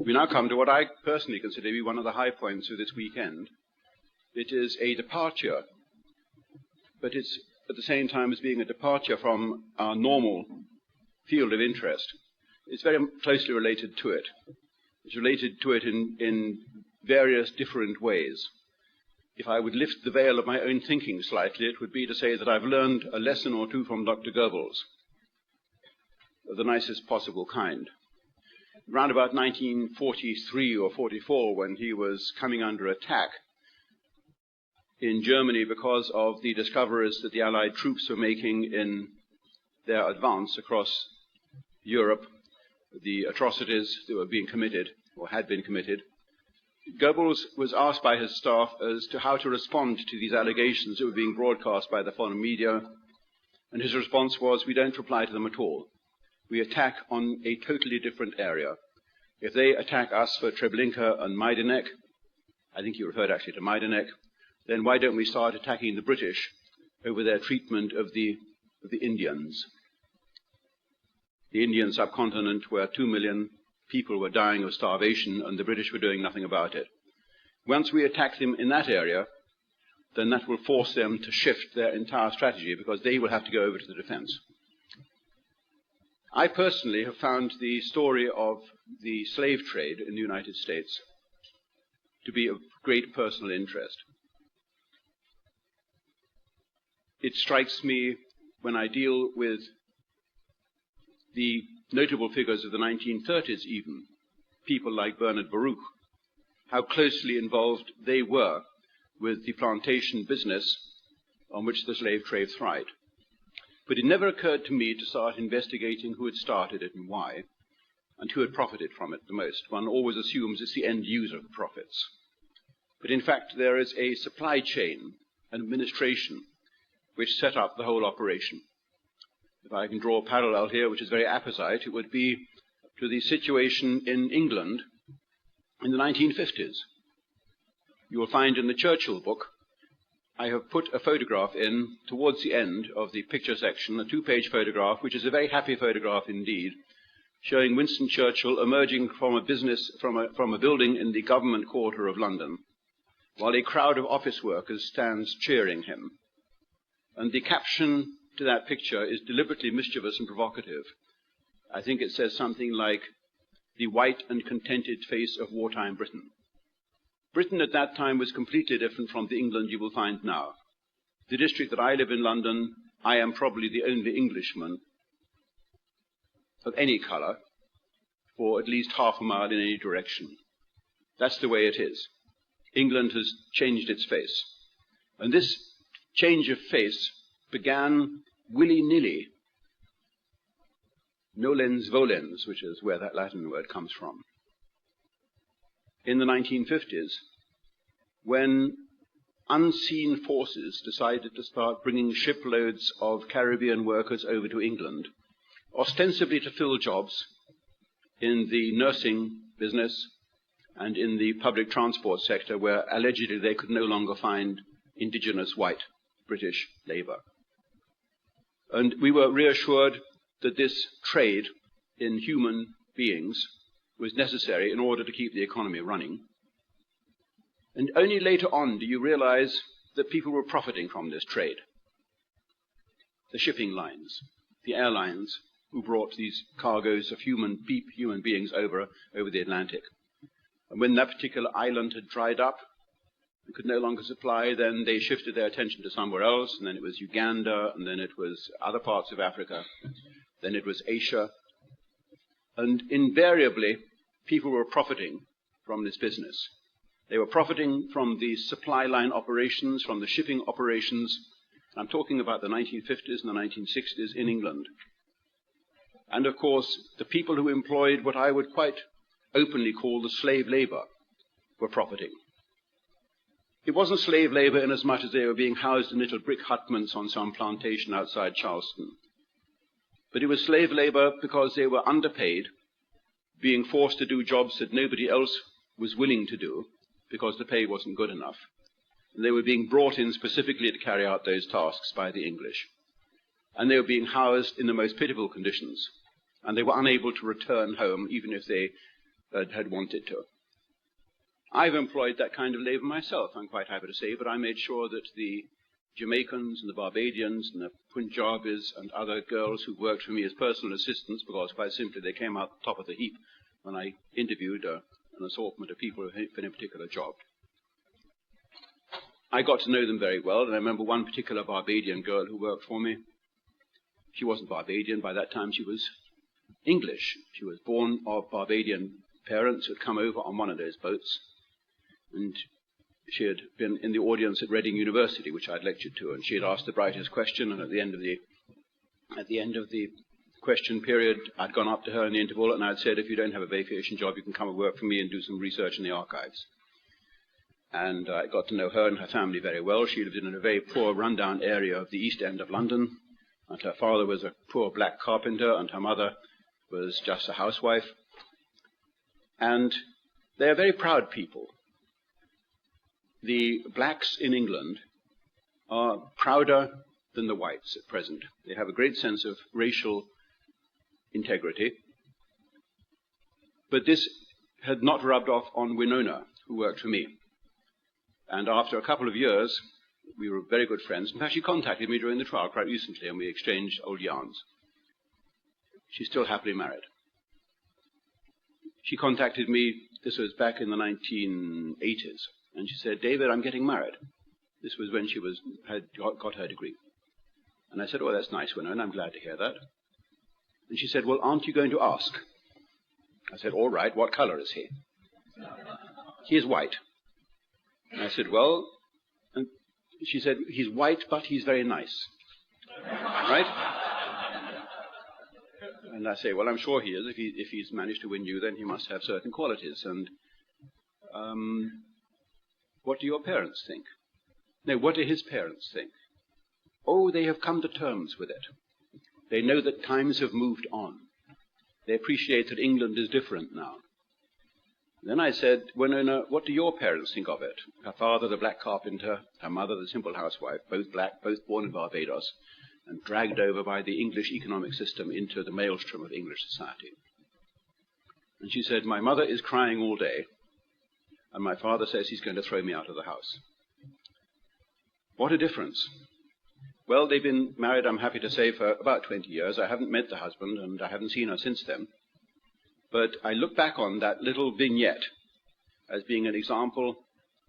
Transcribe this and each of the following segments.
We now come to what I personally consider to be one of the high points of this weekend. It is a departure, but it's at the same time as being a departure from our normal field of interest. It's very closely related to it. It's related to it in various different ways. If I would lift the veil of my own thinking slightly, it would be to say that I've learned a lesson or two from Dr. Goebbels, of the nicest possible kind. Around about 1943 or 44, when he was coming under attack in Germany because of the discoveries that the Allied troops were making in their advance across Europe, the atrocities that were being committed or had been committed, Goebbels was asked by his staff as to how to respond to these allegations that were being broadcast by the foreign media, and his response was, we don't reply to them at all. We attack on a totally different area. If they attack us for Treblinka and Majdanek, I think he referred actually to Majdanek, then why don't we start attacking the British over their treatment of the Indians? The Indian subcontinent, where 2 million people were dying of starvation and the British were doing nothing about it. Once we attack them in that area, then that will force them to shift their entire strategy because they will have to go over to the defense. I personally have found the story of the slave trade in the United States to be of great personal interest. It strikes me when I deal with the notable figures of the 1930s even, people like Bernard Baruch, how closely involved they were with the plantation business on which the slave trade thrived. But it never occurred to me to start investigating who had started it and why, and who had profited from it the most. One always assumes it's the end user who profits. But in fact, there is a supply chain, an administration, which set up the whole operation. If I can draw a parallel here, which is very apposite, it would be to the situation in England in the 1950s. You will find in the Churchill book, I have put a photograph in towards the end of the picture section, a 2-page photograph, which is a very happy photograph indeed, showing Winston Churchill emerging from a building in the government quarter of London, while a crowd of office workers stands cheering him. And the caption to that picture is deliberately mischievous and provocative. I think it says something like, the white and contented face of wartime Britain. Britain at that time was completely different from the England you will find now. The district that I live in, London, I am probably the only Englishman of any colour for at least half a mile in any direction. That's the way it is. England has changed its face. And this change of face began willy-nilly, nolens volens, which is where that Latin word comes from, in the 1950s, when unseen forces decided to start bringing shiploads of Caribbean workers over to England, ostensibly to fill jobs in the nursing business and in the public transport sector, where allegedly they could no longer find indigenous white British labour. And we were reassured that this trade in human beings was necessary in order to keep the economy running. And only later on do you realize that people were profiting from this trade. The shipping lines, the airlines who brought these cargoes of human beings over the Atlantic. And when that particular island had dried up and could no longer supply, then they shifted their attention to somewhere else, and then it was Uganda, and then it was other parts of Africa, then it was Asia. And invariably, people were profiting from this business. They were profiting from the supply line operations, from the shipping operations. I'm talking about the 1950s and the 1960s in England. And of course, the people who employed what I would quite openly call the slave labor were profiting. It wasn't slave labor in as much as they were being housed in little brick hutments on some plantation outside Charleston. But it was slave labor because they were underpaid, being forced to do jobs that nobody else was willing to do because the pay wasn't good enough. And they were being brought in specifically to carry out those tasks by the English. And they were being housed in the most pitiful conditions. And they were unable to return home even if they had wanted to. I've employed that kind of labor myself, I'm quite happy to say, but I made sure that the Jamaicans and the Barbadians and the Punjabis and other girls who worked for me as personal assistants, because quite simply they came out top of the heap when I interviewed an assortment of people for a particular job. I got to know them very well, and I remember one particular Barbadian girl who worked for me. She wasn't Barbadian. By that time she was English. She was born of Barbadian parents who had come over on one of those boats, and she had been in the audience at Reading University, which I'd lectured to, and she had asked the brightest question, and at the end of the question period, I'd gone up to her in the interval, and I'd said, if you don't have a vacation job, you can come and work for me and do some research in the archives. And I got to know her and her family very well. She lived in a very poor, rundown area of the East End of London, and her father was a poor black carpenter, and her mother was just a housewife. And they are very proud people. The blacks in England are prouder than the whites at present. They have a great sense of racial integrity. But this had not rubbed off on Winona, who worked for me. And after a couple of years, we were very good friends. In fact, she contacted me during the trial quite recently, and we exchanged old yarns. She's still happily married. She contacted me, this was back in the 1980s, and she said, David, I'm getting married. This was when she had got her degree. And I said, oh, that's nice, Winona, I'm glad to hear that. And she said, well, aren't you going to ask? I said, all right, what color is he? He is white. And I said, well, and she said, he's white, but he's very nice. Right? And I say, well, I'm sure he is. If he's managed to win you, then he must have certain qualities. And what do your parents think? No, what do his parents think? Oh, they have come to terms with it. They know that times have moved on. They appreciate that England is different now. Then I said, Winona, what do your parents think of it? Her father, the black carpenter, her mother, the simple housewife, both black, both born in Barbados, and dragged over by the English economic system into the maelstrom of English society. And she said, my mother is crying all day, and my father says he's going to throw me out of the house. What a difference. Well, they've been married, I'm happy to say, for about 20 years. I haven't met the husband, and I haven't seen her since then. But I look back on that little vignette as being an example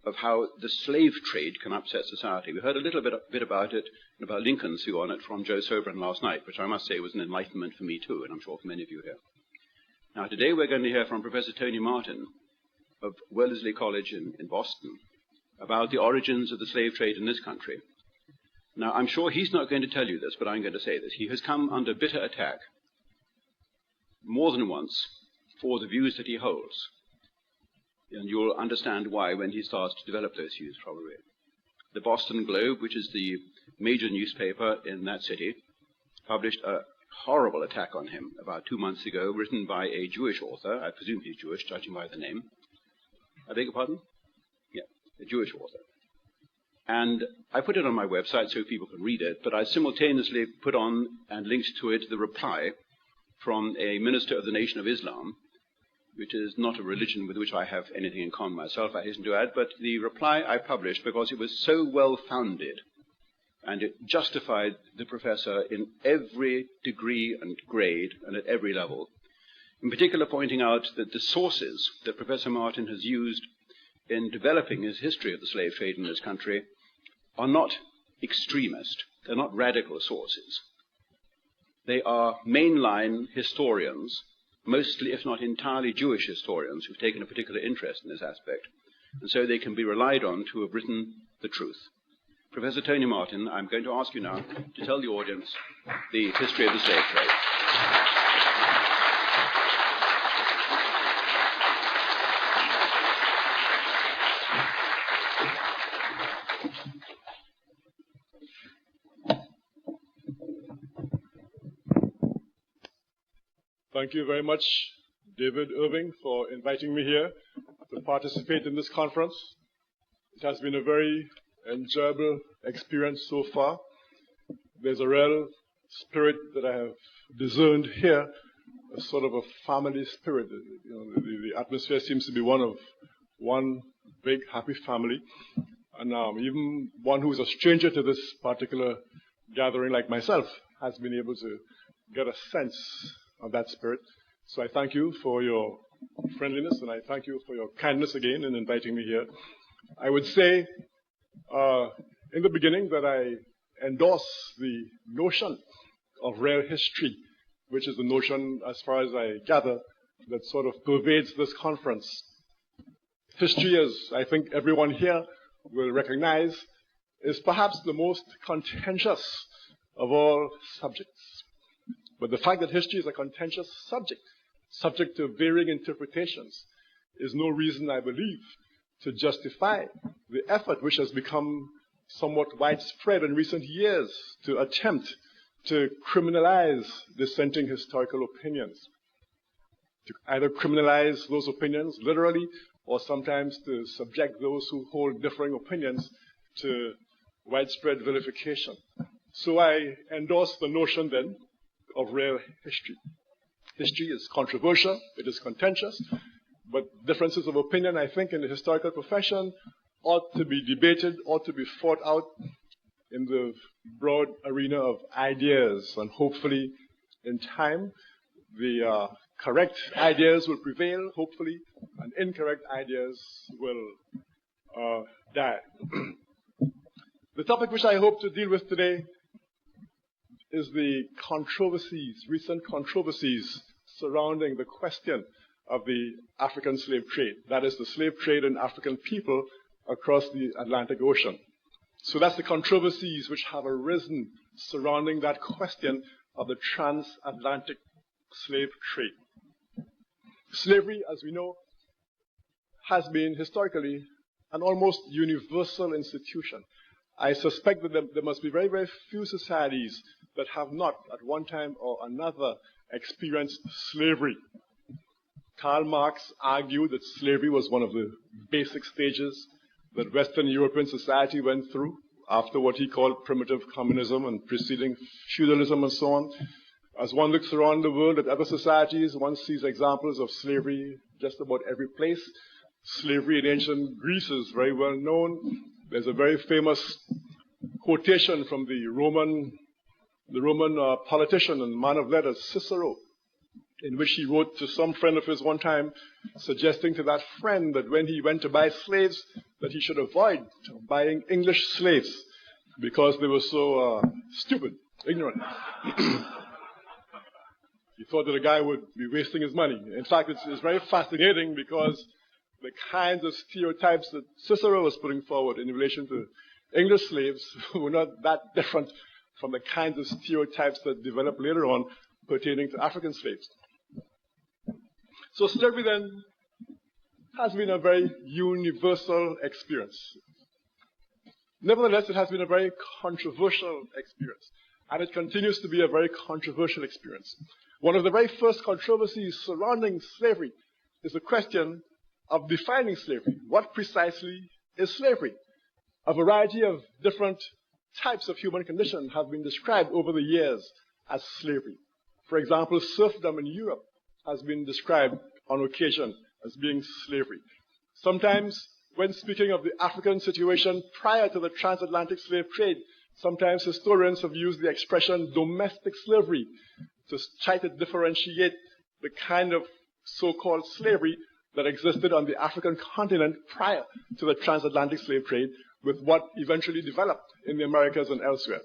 of how the slave trade can upset society. We heard a little bit about it, and about Lincoln's view on it from Joe Sobran last night, which I must say was an enlightenment for me too, and I'm sure for many of you here. Now, today we're going to hear from Professor Tony Martin of Wellesley College in Boston about the origins of the slave trade in this country. Now, I'm sure he's not going to tell you this, but I'm going to say this. He has come under bitter attack more than once for the views that he holds. And you'll understand why when he starts to develop those views, probably. The Boston Globe, which is the major newspaper in that city, published a horrible attack on him about 2 months ago, written by a Jewish author. I presume he's Jewish, judging by the name. I beg your pardon? Yeah, a Jewish author. And I put it on my website so people can read it, but I simultaneously put on and linked to it the reply from a minister of the Nation of Islam, which is not a religion with which I have anything in common myself, I hasten to add, but the reply I published because it was so well-founded, and it justified the professor in every degree and grade and at every level, in particular pointing out that the sources that Professor Martin has used in developing his history of the slave trade in this country are not extremist, they're not radical sources. They are mainline historians, mostly, if not entirely, Jewish historians who've taken a particular interest in this aspect, and so they can be relied on to have written the truth. Professor Tony Martin, I'm going to ask you now to tell the audience the history of the slave trade. Thank you very much, David Irving, for inviting me here to participate in this conference. It has been a very enjoyable experience so far. There's a real spirit that I have discerned here, a sort of a family spirit. The atmosphere seems to be one big happy family. And even one who is a stranger to this particular gathering like myself has been able to get a sense of that spirit. So I thank you for your friendliness, and I thank you for your kindness again in inviting me here. I would say in the beginning that I endorse the notion of real history, which is the notion, as far as I gather, that sort of pervades this conference. History, as I think everyone here will recognize, is perhaps the most contentious of all subjects. But the fact that history is a contentious subject to varying interpretations, is no reason, I believe, to justify the effort which has become somewhat widespread in recent years to attempt to criminalize dissenting historical opinions, to either criminalize those opinions literally, or sometimes to subject those who hold differing opinions to widespread vilification. So I endorse the notion then of real history. History is controversial, it is contentious, but differences of opinion, I think, in the historical profession ought to be debated, ought to be fought out in the broad arena of ideas, and hopefully in time the correct ideas will prevail, hopefully, and incorrect ideas will die. The topic which I hope to deal with today is the controversies, recent controversies surrounding the question of the African slave trade. That is, the slave trade in African people across the Atlantic Ocean. So that's the controversies which have arisen surrounding that question of the transatlantic slave trade. Slavery, as we know, has been historically an almost universal institution. I suspect that there must be very, very few societies that have not, at one time or another, experienced slavery. Karl Marx argued that slavery was one of the basic stages that Western European society went through after what he called primitive communism and preceding feudalism and so on. As one looks around the world at other societies, one sees examples of slavery just about every place. Slavery in ancient Greece is very well known. There's a very famous quotation from the Roman politician and man of letters, Cicero, in which he wrote to some friend of his one time, suggesting to that friend that when he went to buy slaves, that he should avoid buying English slaves because they were so stupid, ignorant. He thought that a guy would be wasting his money. In fact, it's very fascinating because the kinds of stereotypes that Cicero was putting forward in relation to English slaves were not that different from the kinds of stereotypes that developed later on pertaining to African slaves. So slavery then has been a very universal experience. Nevertheless, it has been a very controversial experience, and it continues to be a very controversial experience. One of the very first controversies surrounding slavery is the question of defining slavery. What precisely is slavery? A variety of different types of human condition have been described over the years as slavery. For example, serfdom in Europe has been described on occasion as being slavery. Sometimes, when speaking of the African situation prior to the transatlantic slave trade, sometimes historians have used the expression domestic slavery to try to differentiate the kind of so-called slavery that existed on the African continent prior to the transatlantic slave trade with what eventually developed in the Americas and elsewhere.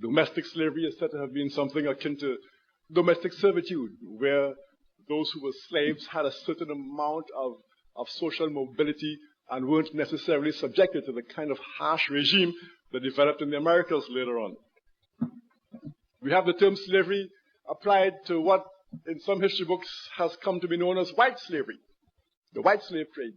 Domestic slavery is said to have been something akin to domestic servitude, where those who were slaves had a certain amount of social mobility and weren't necessarily subjected to the kind of harsh regime that developed in the Americas later on. We have the term slavery applied to what in some history books has come to be known as white slavery, the white slave trade.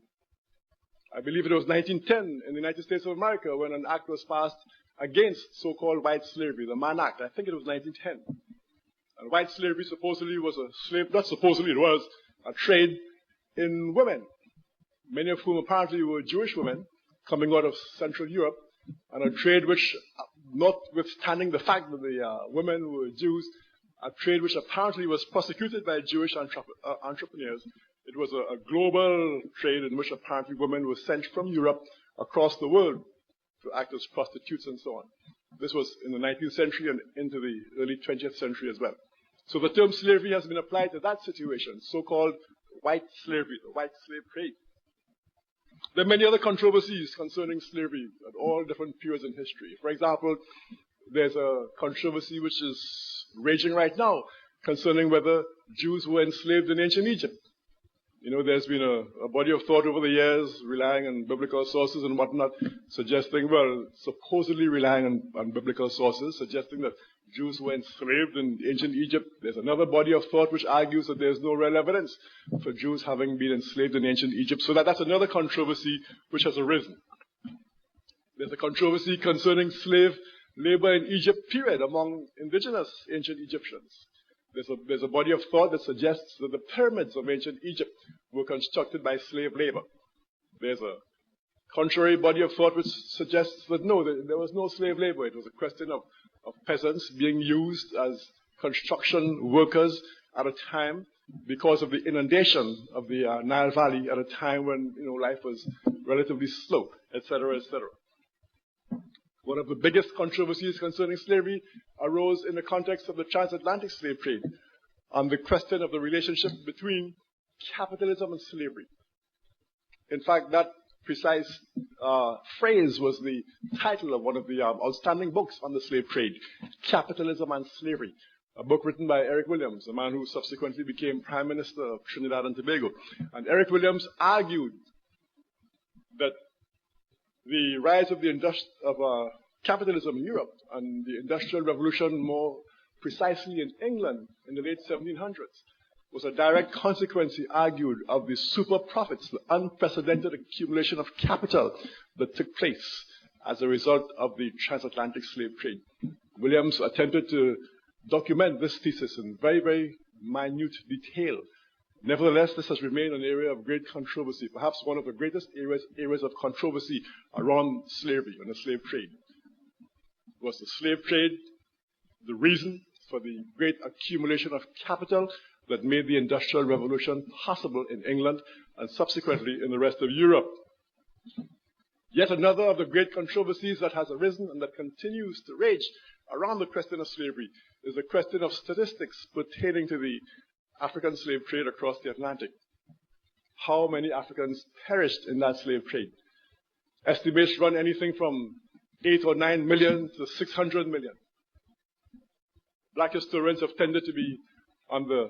I believe it was 1910 in the United States of America when an act was passed against so-called white slavery, the Mann Act. I think it was 1910. And white slavery supposedly was not supposedly, it was a trade in women, many of whom apparently were Jewish women coming out of Central Europe, and a trade which, notwithstanding the fact that the women were Jews, a trade which apparently was prosecuted by Jewish entrepreneurs. It was a global trade in which apparently women were sent from Europe across the world to act as prostitutes and so on. This was in the 19th century and into the early 20th century as well. So the term slavery has been applied to that situation, so-called white slavery, the white slave trade. There are many other controversies concerning slavery at all different periods in history. For example, there's a controversy which is raging right now concerning whether Jews were enslaved in ancient Egypt. You know, there's been a body of thought over the years relying on biblical sources and whatnot, supposedly relying on biblical sources, suggesting that Jews were enslaved in ancient Egypt. There's another body of thought which argues that there's no real evidence for Jews having been enslaved in ancient Egypt. So that's another controversy which has arisen. There's a controversy concerning slave labor in Egypt, period, among indigenous ancient Egyptians. There's a body of thought that suggests that the pyramids of ancient Egypt were constructed by slave labor. There's a contrary body of thought which suggests that no, there was no slave labor. It was a question of peasants being used as construction workers at a time because of the inundation of the Nile Valley at a time when life was relatively slow, etc., etc. One of the biggest controversies concerning slavery arose in the context of the transatlantic slave trade on the question of the relationship between capitalism and slavery. In fact, that precise phrase was the title of one of the outstanding books on the slave trade, Capitalism and Slavery, a book written by Eric Williams, a man who subsequently became Prime Minister of Trinidad and Tobago. And Eric Williams argued that the rise of capitalism in Europe and the Industrial Revolution, more precisely in England in the late 1700s, was a direct consequence, he argued, of the super profits, the unprecedented accumulation of capital that took place as a result of the transatlantic slave trade. Williams attempted to document this thesis in very, very minute detail. Nevertheless, this has remained an area of great controversy, perhaps one of the greatest areas of controversy around slavery and the slave trade. Was the slave trade the reason for the great accumulation of capital that made the Industrial Revolution possible in England and subsequently in the rest of Europe? Yet another of the great controversies that has arisen and that continues to rage around the question of slavery is the question of statistics pertaining to the African slave trade across the Atlantic. How many Africans perished in that slave trade? Estimates run anything from 8 or 9 million to 600 million. Black historians have tended to be on the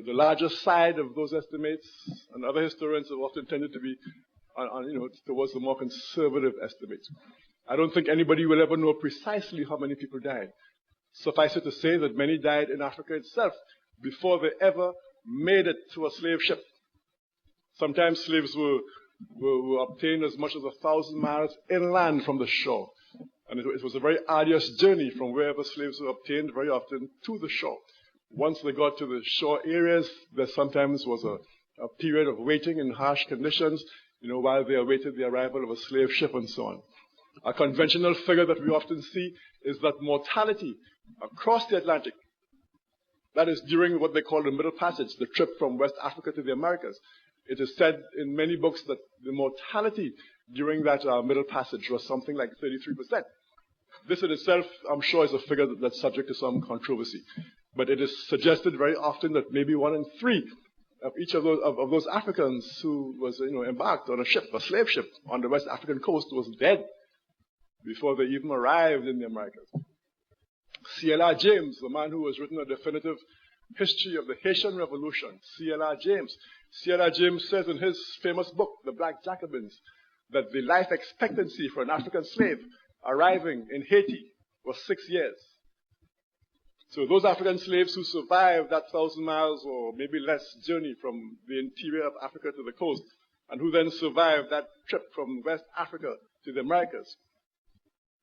larger side of those estimates, and other historians have often tended to be towards the more conservative estimates. I don't think anybody will ever know precisely how many people died. Suffice it to say that many died in Africa itself before they ever made it to a slave ship. Sometimes slaves were obtained as much as 1,000 miles inland from the shore. And it was a very arduous journey from wherever slaves were obtained, very often to the shore. Once they got to the shore areas, there sometimes was a period of waiting in harsh conditions, while they awaited the arrival of a slave ship and so on. A conventional figure that we often see is that mortality across the Atlantic, that is during what they call the Middle Passage, the trip from West Africa to the Americas. It is said in many books that the mortality during that Middle Passage was something like 33%. This in itself, I'm sure, is a figure that's subject to some controversy. But it is suggested very often that maybe 1 in 3 of each of those Africans who was embarked on a slave ship on the West African coast was dead before they even arrived in the Americas. C.L.R. James, the man who has written a definitive history of the Haitian Revolution, C.L.R. James says in his famous book, The Black Jacobins, that the life expectancy for an African slave arriving in Haiti was 6 years. So those African slaves who survived that 1,000 miles or maybe less journey from the interior of Africa to the coast, and who then survived that trip from West Africa to the Americas,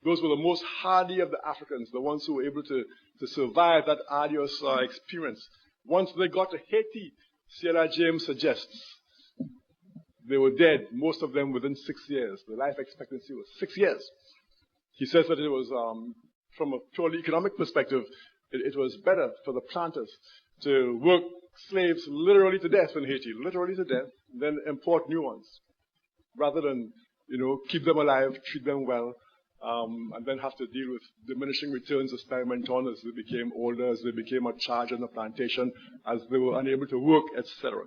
Those were the most hardy of the Africans, the ones who were able to survive that arduous experience. Once they got to Haiti, Sierra James suggests, they were dead, most of them within 6 years. The life expectancy was 6 years. He says that it was, from a purely economic perspective, it was better for the planters to work slaves literally to death in Haiti, literally to death, than import new ones, rather than, keep them alive, treat them well, and then have to deal with diminishing returns of experiment on as they became older, as they became a charge on the plantation, as they were unable to work, etc.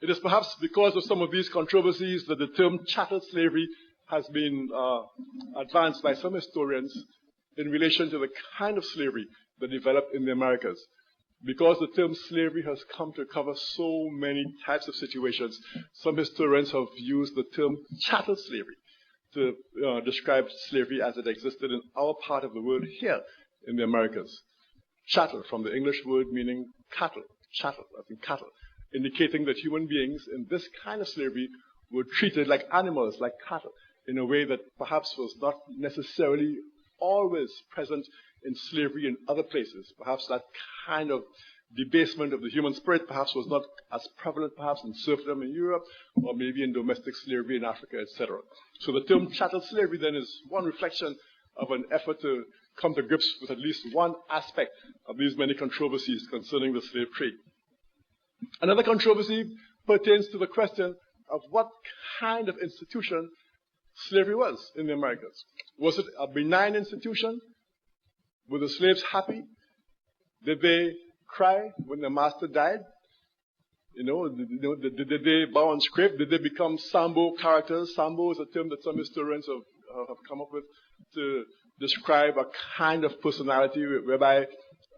It is perhaps because of some of these controversies that the term chattel slavery has been advanced by some historians in relation to the kind of slavery that developed in the Americas. Because the term slavery has come to cover so many types of situations, some historians have used the term chattel slavery to describe slavery as it existed in our part of the world here in the Americas. Chattel, from the English word meaning cattle, chattel, I think cattle, indicating that human beings in this kind of slavery were treated like animals, like cattle, in a way that perhaps was not necessarily always present in slavery in other places. Perhaps that kind of debasement of the human spirit perhaps was not as prevalent perhaps in serfdom in Europe, or maybe in domestic slavery in Africa, etc. So the term chattel slavery then is one reflection of an effort to come to grips with at least one aspect of these many controversies concerning the slave trade. Another controversy pertains to the question of what kind of institution slavery was in the Americas. Was it a benign institution? Were the slaves happy? Did they cry when their master died? Did they bow and scrape? Did they become Sambo characters? Sambo is a term that some historians have come up with to describe a kind of personality whereby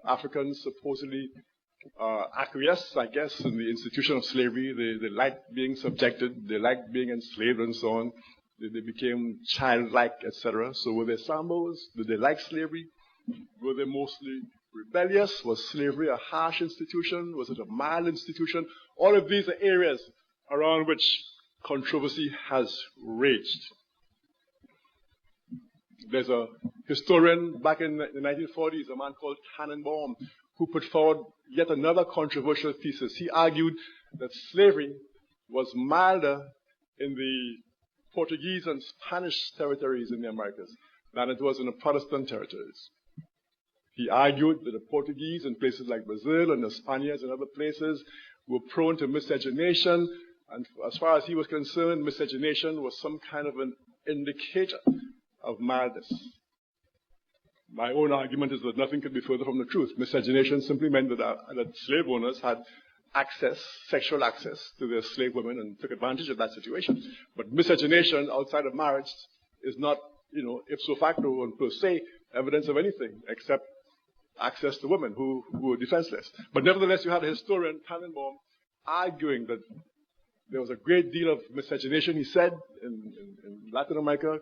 Africans supposedly acquiesced, I guess, in the institution of slavery. They liked being subjected, they liked being enslaved and so on. They became childlike, etc. So were they Sambos? Did they like slavery? Were they mostly rebellious? Was slavery a harsh institution? Was it a mild institution? All of these are areas around which controversy has raged. There's a historian back in the 1940s, a man called Tannenbaum, who put forward yet another controversial thesis. He argued that slavery was milder in the Portuguese and Spanish territories in the Americas than it was in the Protestant territories. He argued that the Portuguese in places like Brazil and the Spaniards and other places were prone to miscegenation, and as far as he was concerned, miscegenation was some kind of an indicator of mildness. My own argument is that nothing could be further from the truth. Miscegenation simply meant that slave owners had access, sexual access to their slave women and took advantage of that situation. But miscegenation outside of marriage is not, ipso facto and per se evidence of anything except access to women who were defenseless. But nevertheless, you had a historian, Tannenbaum, arguing that there was a great deal of miscegenation, he said, in Latin America.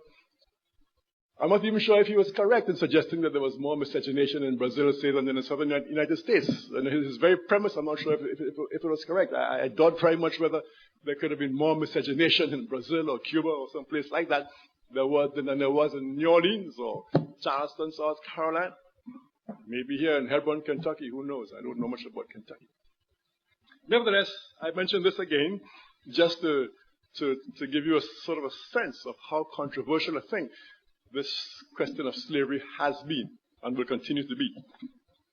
I'm not even sure if he was correct in suggesting that there was more miscegenation in Brazil, say, than in the southern United States. And his very premise, I'm not sure if it was correct. I doubt very much whether there could have been more miscegenation in Brazil or Cuba or someplace like that than there was in New Orleans or Charleston, South Carolina. Maybe here in Hebron, Kentucky, who knows? I don't know much about Kentucky. Nevertheless, I mention this again just to give you a sort of a sense of how controversial a thing this question of slavery has been and will continue to be.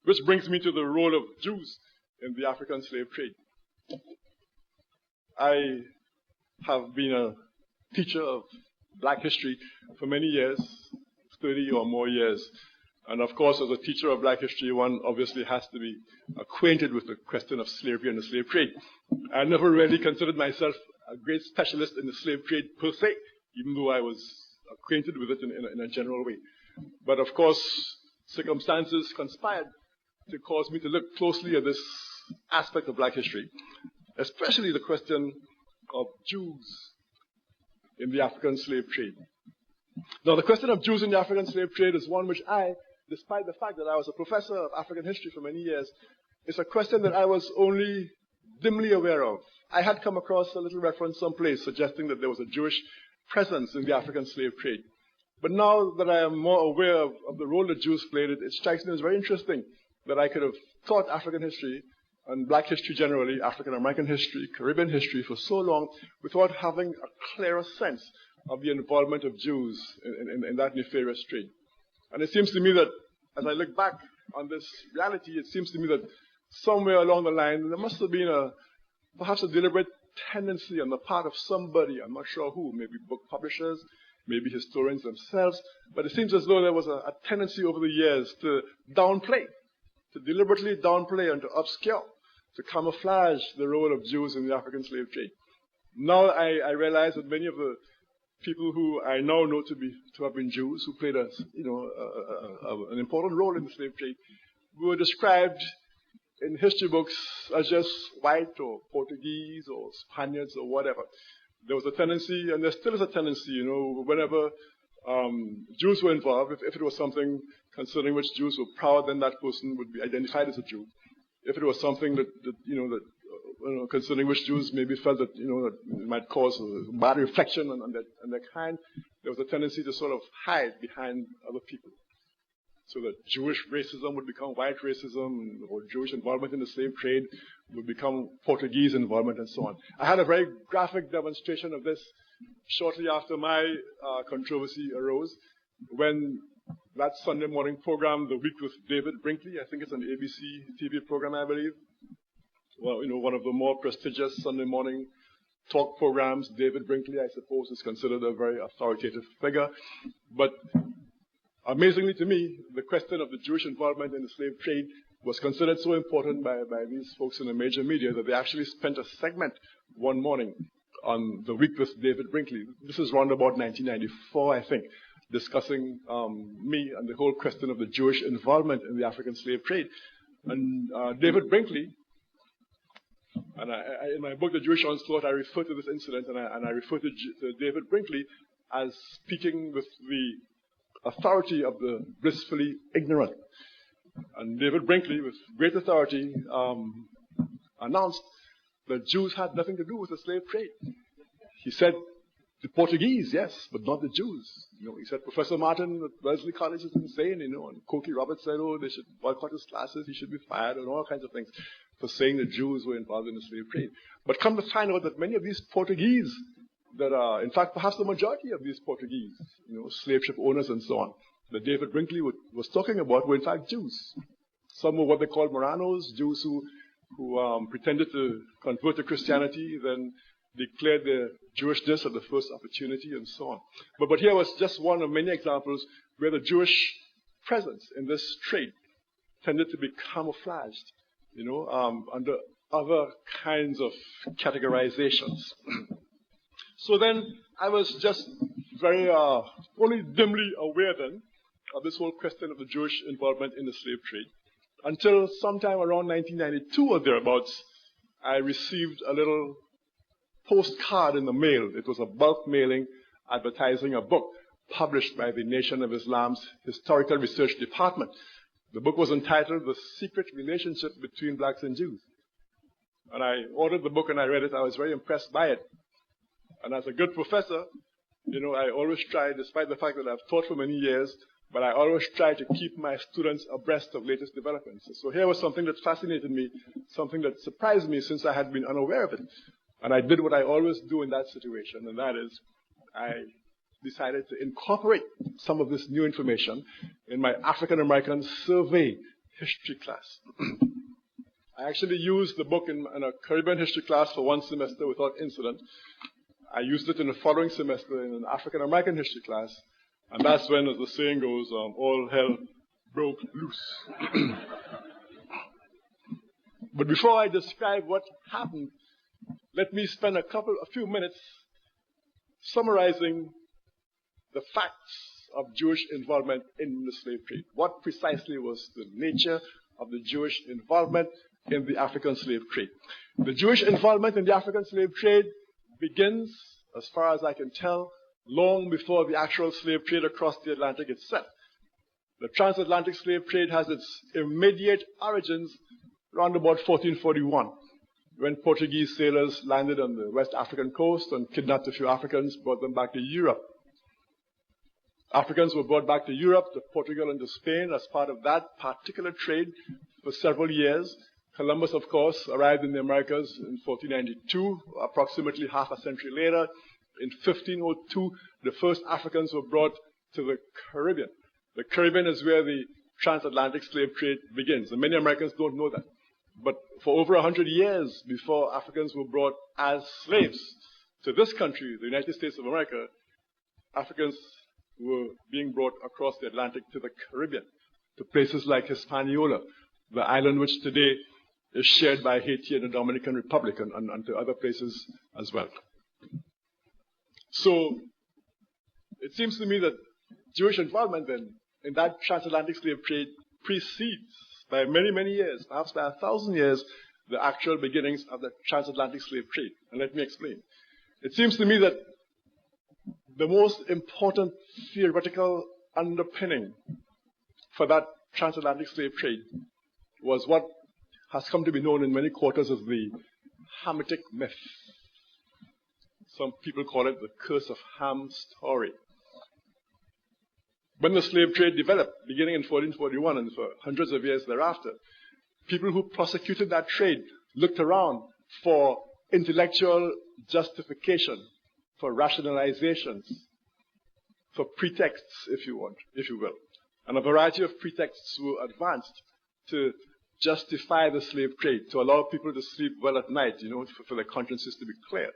Which brings me to the role of Jews in the African slave trade. I have been a teacher of black history for many years, 30 or more years. And of course, as a teacher of black history, one obviously has to be acquainted with the question of slavery and the slave trade. I never really considered myself a great specialist in the slave trade per se, even though I was acquainted with it in a general way. But of course, circumstances conspired to cause me to look closely at this aspect of black history, especially the question of Jews in the African slave trade. Now, the question of Jews in the African slave trade is one which I, despite the fact that I was a professor of African history for many years, is a question that I was only dimly aware of. I had come across a little reference someplace suggesting that there was a Jewish presence in the African slave trade. But now that I am more aware of the role that Jews played, it strikes me as very interesting that I could have taught African history and black history generally, African American history, Caribbean history for so long without having a clearer sense of the involvement of Jews in that nefarious trade. And it seems to me that as I look back on this reality, it seems to me that somewhere along the line there must have been perhaps a deliberate tendency on the part of somebody, I'm not sure who, maybe book publishers, maybe historians themselves, but it seems as though there was a tendency over the years to downplay, to deliberately downplay and to obscure, to camouflage the role of Jews in the African slave trade. Now I realize that many of the people who I now know to have been Jews, who played an important role in the slave trade, were described in history books as just white or Portuguese or Spaniards or whatever. There was a tendency, and there still is a tendency, whenever Jews were involved, if it was something concerning which Jews were proud, then that person would be identified as a Jew. If it was something that concerning which Jews maybe felt that, that it might cause a bad reflection on their kind, there was a tendency to sort of hide behind other people. So that Jewish racism would become white racism, or Jewish involvement in the slave trade would become Portuguese involvement, and so on. I had a very graphic demonstration of this shortly after my controversy arose, when that Sunday morning program, The Week with David Brinkley, I think it's an ABC TV program, I believe. Well, one of the more prestigious Sunday morning talk programs. David Brinkley, I suppose, is considered a very authoritative figure. But amazingly to me, the question of the Jewish involvement in the slave trade was considered so important by these folks in the major media that they actually spent a segment one morning on The Week with David Brinkley. This is around about 1994, I think, discussing me and the whole question of the Jewish involvement in the African slave trade. And David Brinkley, and in my book, The Jewish Onslaught, I refer to this incident, and I refer to David Brinkley as speaking with the authority of the blissfully ignorant. And David Brinkley, with great authority, announced that Jews had nothing to do with the slave trade. He said, the Portuguese, yes, but not the Jews. He said Professor Martin at Wellesley College is insane, and Cokie Roberts said, they should boycott his classes, he should be fired, and all kinds of things for saying that Jews were involved in the slave trade. But come to find out that many of these Portuguese, that are, in fact, perhaps the majority of these Portuguese, slave ship owners and so on, that David Brinkley was talking about were in fact Jews. Some were what they called Moranos, Jews who pretended to convert to Christianity, then declared their Jewishness at the first opportunity, and so on. But here was just one of many examples where the Jewish presence in this trade tended to be camouflaged, under other kinds of categorizations. So then I was just very only dimly aware then of this whole question of the Jewish involvement in the slave trade, until sometime around 1992 or thereabouts, I received a little postcard in the mail. It was a bulk mailing advertising a book published by the Nation of Islam's Historical Research Department. The book was entitled The Secret Relationship Between Blacks and Jews. And I ordered the book and I read it. I was very impressed by it. And as a good professor, I always try, despite the fact that I've taught for many years, but I always try to keep my students abreast of latest developments. So here was something that fascinated me, something that surprised me since I had been unaware of it. And I did what I always do in that situation, and that is I decided to incorporate some of this new information in my African American survey history class. I actually used the book in a Caribbean history class for one semester without incident. I used it in the following semester in an African American history class, and that's when, as the saying goes, all hell broke loose. But before I describe what happened, let me spend a few minutes summarizing the facts of Jewish involvement in the slave trade. What precisely was the nature of the Jewish involvement in the African slave trade? The Jewish involvement in the African slave trade begins, as far as I can tell, long before the actual slave trade across the Atlantic itself. The transatlantic slave trade has its immediate origins around about 1441. When Portuguese sailors landed on the West African coast and kidnapped a few Africans, brought them back to Europe. Africans were brought back to Europe, to Portugal, and to Spain as part of that particular trade for several years. Columbus, of course, arrived in the Americas in 1492, approximately half a century later. In 1502, the first Africans were brought to the Caribbean. The Caribbean is where the transatlantic slave trade begins, and many Americans don't know that. But for over 100 years before Africans were brought as slaves to this country, the United States of America, Africans were being brought across the Atlantic to the Caribbean, to places like Hispaniola, the island which today is shared by Haiti and the Dominican Republic, and to other places as well. So it seems to me that Jewish involvement then in that transatlantic slave trade precedes by many, many years, perhaps by 1,000 years, the actual beginnings of the transatlantic slave trade. And let me explain. It seems to me that the most important theoretical underpinning for that transatlantic slave trade was what has come to be known in many quarters as the Hamitic myth. Some people call it the curse of Ham story. When the slave trade developed, beginning in 1441 and for hundreds of years thereafter, people who prosecuted that trade looked around for intellectual justification, for rationalizations, for pretexts, if you will. And a variety of pretexts were advanced to justify the slave trade, to allow people to sleep well at night, for their consciences to be clear.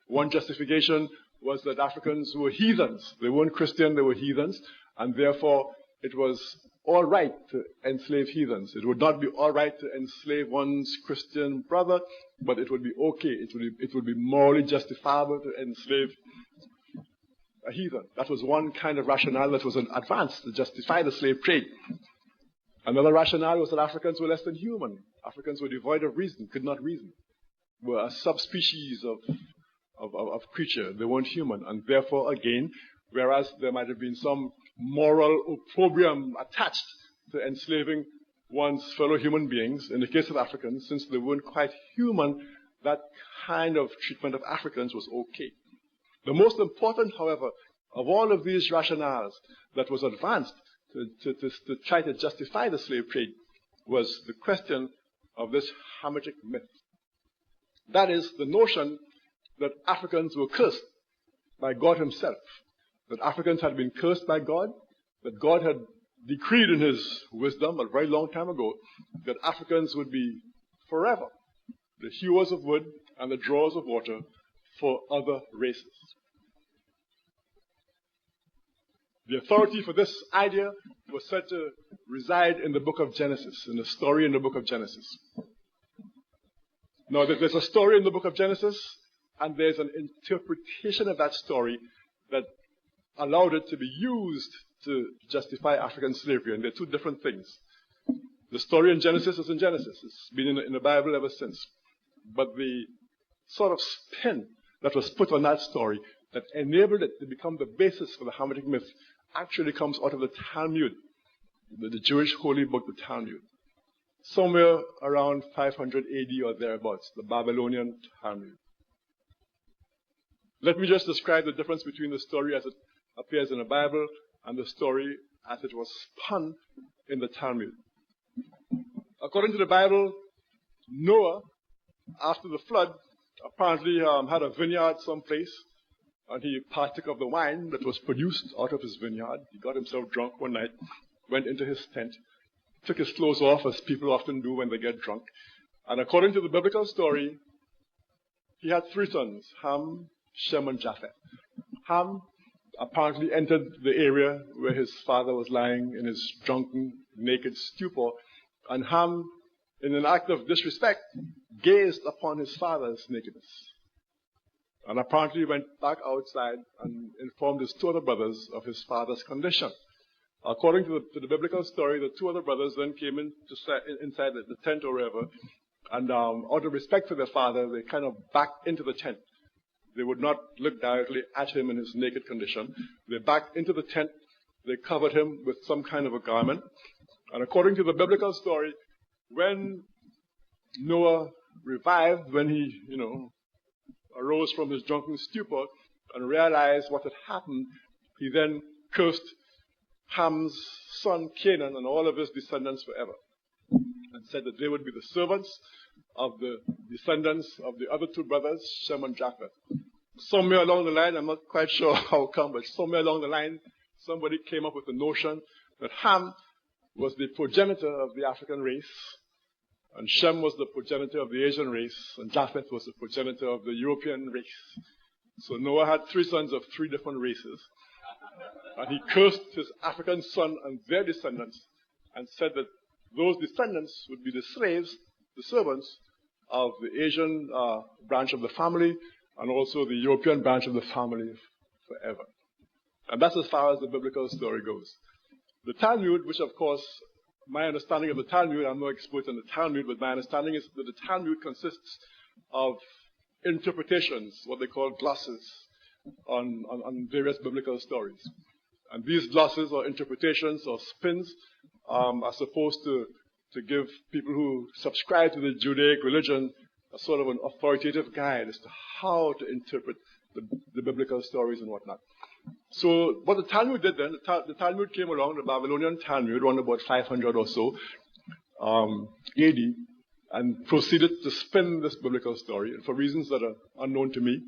One justification was that Africans were heathens. They weren't Christian, they were heathens, and therefore it was all right to enslave heathens. It would not be all right to enslave one's Christian brother, but it would be okay. It would be morally justifiable to enslave a heathen. That was one kind of rationale that was advanced to justify the slave trade. Another rationale was that Africans were less than human. Africans were devoid of reason, could not reason, were a subspecies of creature. They weren't human, and therefore, again, whereas there might have been some moral opprobrium attached to enslaving one's fellow human beings, in the case of Africans, since they weren't quite human, that kind of treatment of Africans was okay. The most important, however, of all of these rationales that was advanced to try to justify the slave trade was the question of this Hamitic myth. That is, the notion that Africans were cursed by God himself, that Africans had been cursed by God, that God had decreed in his wisdom a very long time ago that Africans would be forever the hewers of wood and the drawers of water for other races. The authority for this idea was said to reside in the book of Genesis, in the story in the book of Genesis. Now, there's a story in the book of Genesis, and there's an interpretation of that story that allowed it to be used to justify African slavery, and they're two different things. The story in Genesis is in Genesis. It's been in the Bible ever since. But the sort of spin that was put on that story that enabled it to become the basis for the Hamitic myth actually comes out of the Talmud, the Jewish holy book, the Talmud. Somewhere around 500 AD or thereabouts, the Babylonian Talmud. Let me just describe the difference between the story as it appears in the Bible and the story as it was spun in the Talmud. According to the Bible, Noah, after the flood, apparently had a vineyard someplace, and he partook of the wine that was produced out of his vineyard. He got himself drunk one night, went into his tent, took his clothes off, as people often do when they get drunk. And according to the biblical story, he had three sons, Ham, Shem, and Japheth. Ham apparently entered the area where his father was lying in his drunken, naked stupor, and Ham, in an act of disrespect, gazed upon his father's nakedness, and apparently went back outside and informed his two other brothers of his father's condition. According to the biblical story, the two other brothers then came inside the tent or wherever, and out of respect for their father, they kind of backed into the tent. They would not look directly at him in his naked condition. They backed into the tent. They covered him with some kind of a garment. And according to the biblical story, when Noah revived, when he, arose from his drunken stupor and realized what had happened, he then cursed Ham's son Canaan and all of his descendants forever, and said that they would be the servants of the descendants of the other two brothers, Shem and Japheth. Somewhere along the line, I'm not quite sure how come, but somewhere along the line, somebody came up with the notion that Ham was the progenitor of the African race, and Shem was the progenitor of the Asian race, and Japheth was the progenitor of the European race. So Noah had three sons of three different races, and he cursed his African son and their descendants, and said that those descendants would be the slaves, the servants of the Asian branch of the family, and also the European branch of the family forever. And that's as far as the biblical story goes. The Talmud, which of course, my understanding of the Talmud, I'm no expert in the Talmud, but my understanding is that the Talmud consists of interpretations, what they call glosses, on various biblical stories. And these glosses or interpretations or spins are supposed to give people who subscribe to the Judaic religion a sort of an authoritative guide as to how to interpret the biblical stories and whatnot. So what the Talmud did then, the Talmud came along, the Babylonian Talmud, around about 500 or so AD, and proceeded to spin this biblical story, and for reasons that are unknown to me.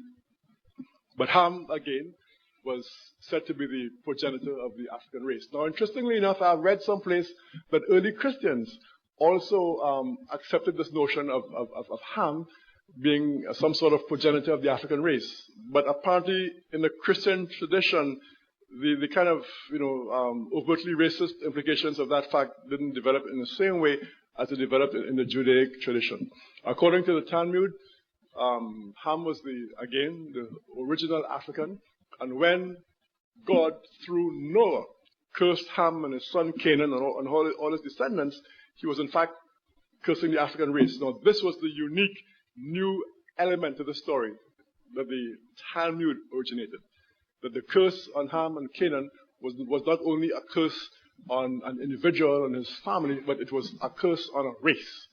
But Ham, again, was said to be the progenitor of the African race. Now, interestingly enough, I've read someplace that early Christians also accepted this notion of Ham being some sort of progenitor of the African race. But apparently, in the Christian tradition, the kind of, overtly racist implications of that fact didn't develop in the same way as it developed in the Judaic tradition. According to the Talmud, Ham was the original African, and when God, through Noah, cursed Ham and his son Canaan and all his descendants, he was in fact cursing the African race. Now, this was the unique new element to the story that the Talmud originated. That the curse on Ham and Canaan was not only a curse on an individual and his family, but it was a curse on a race.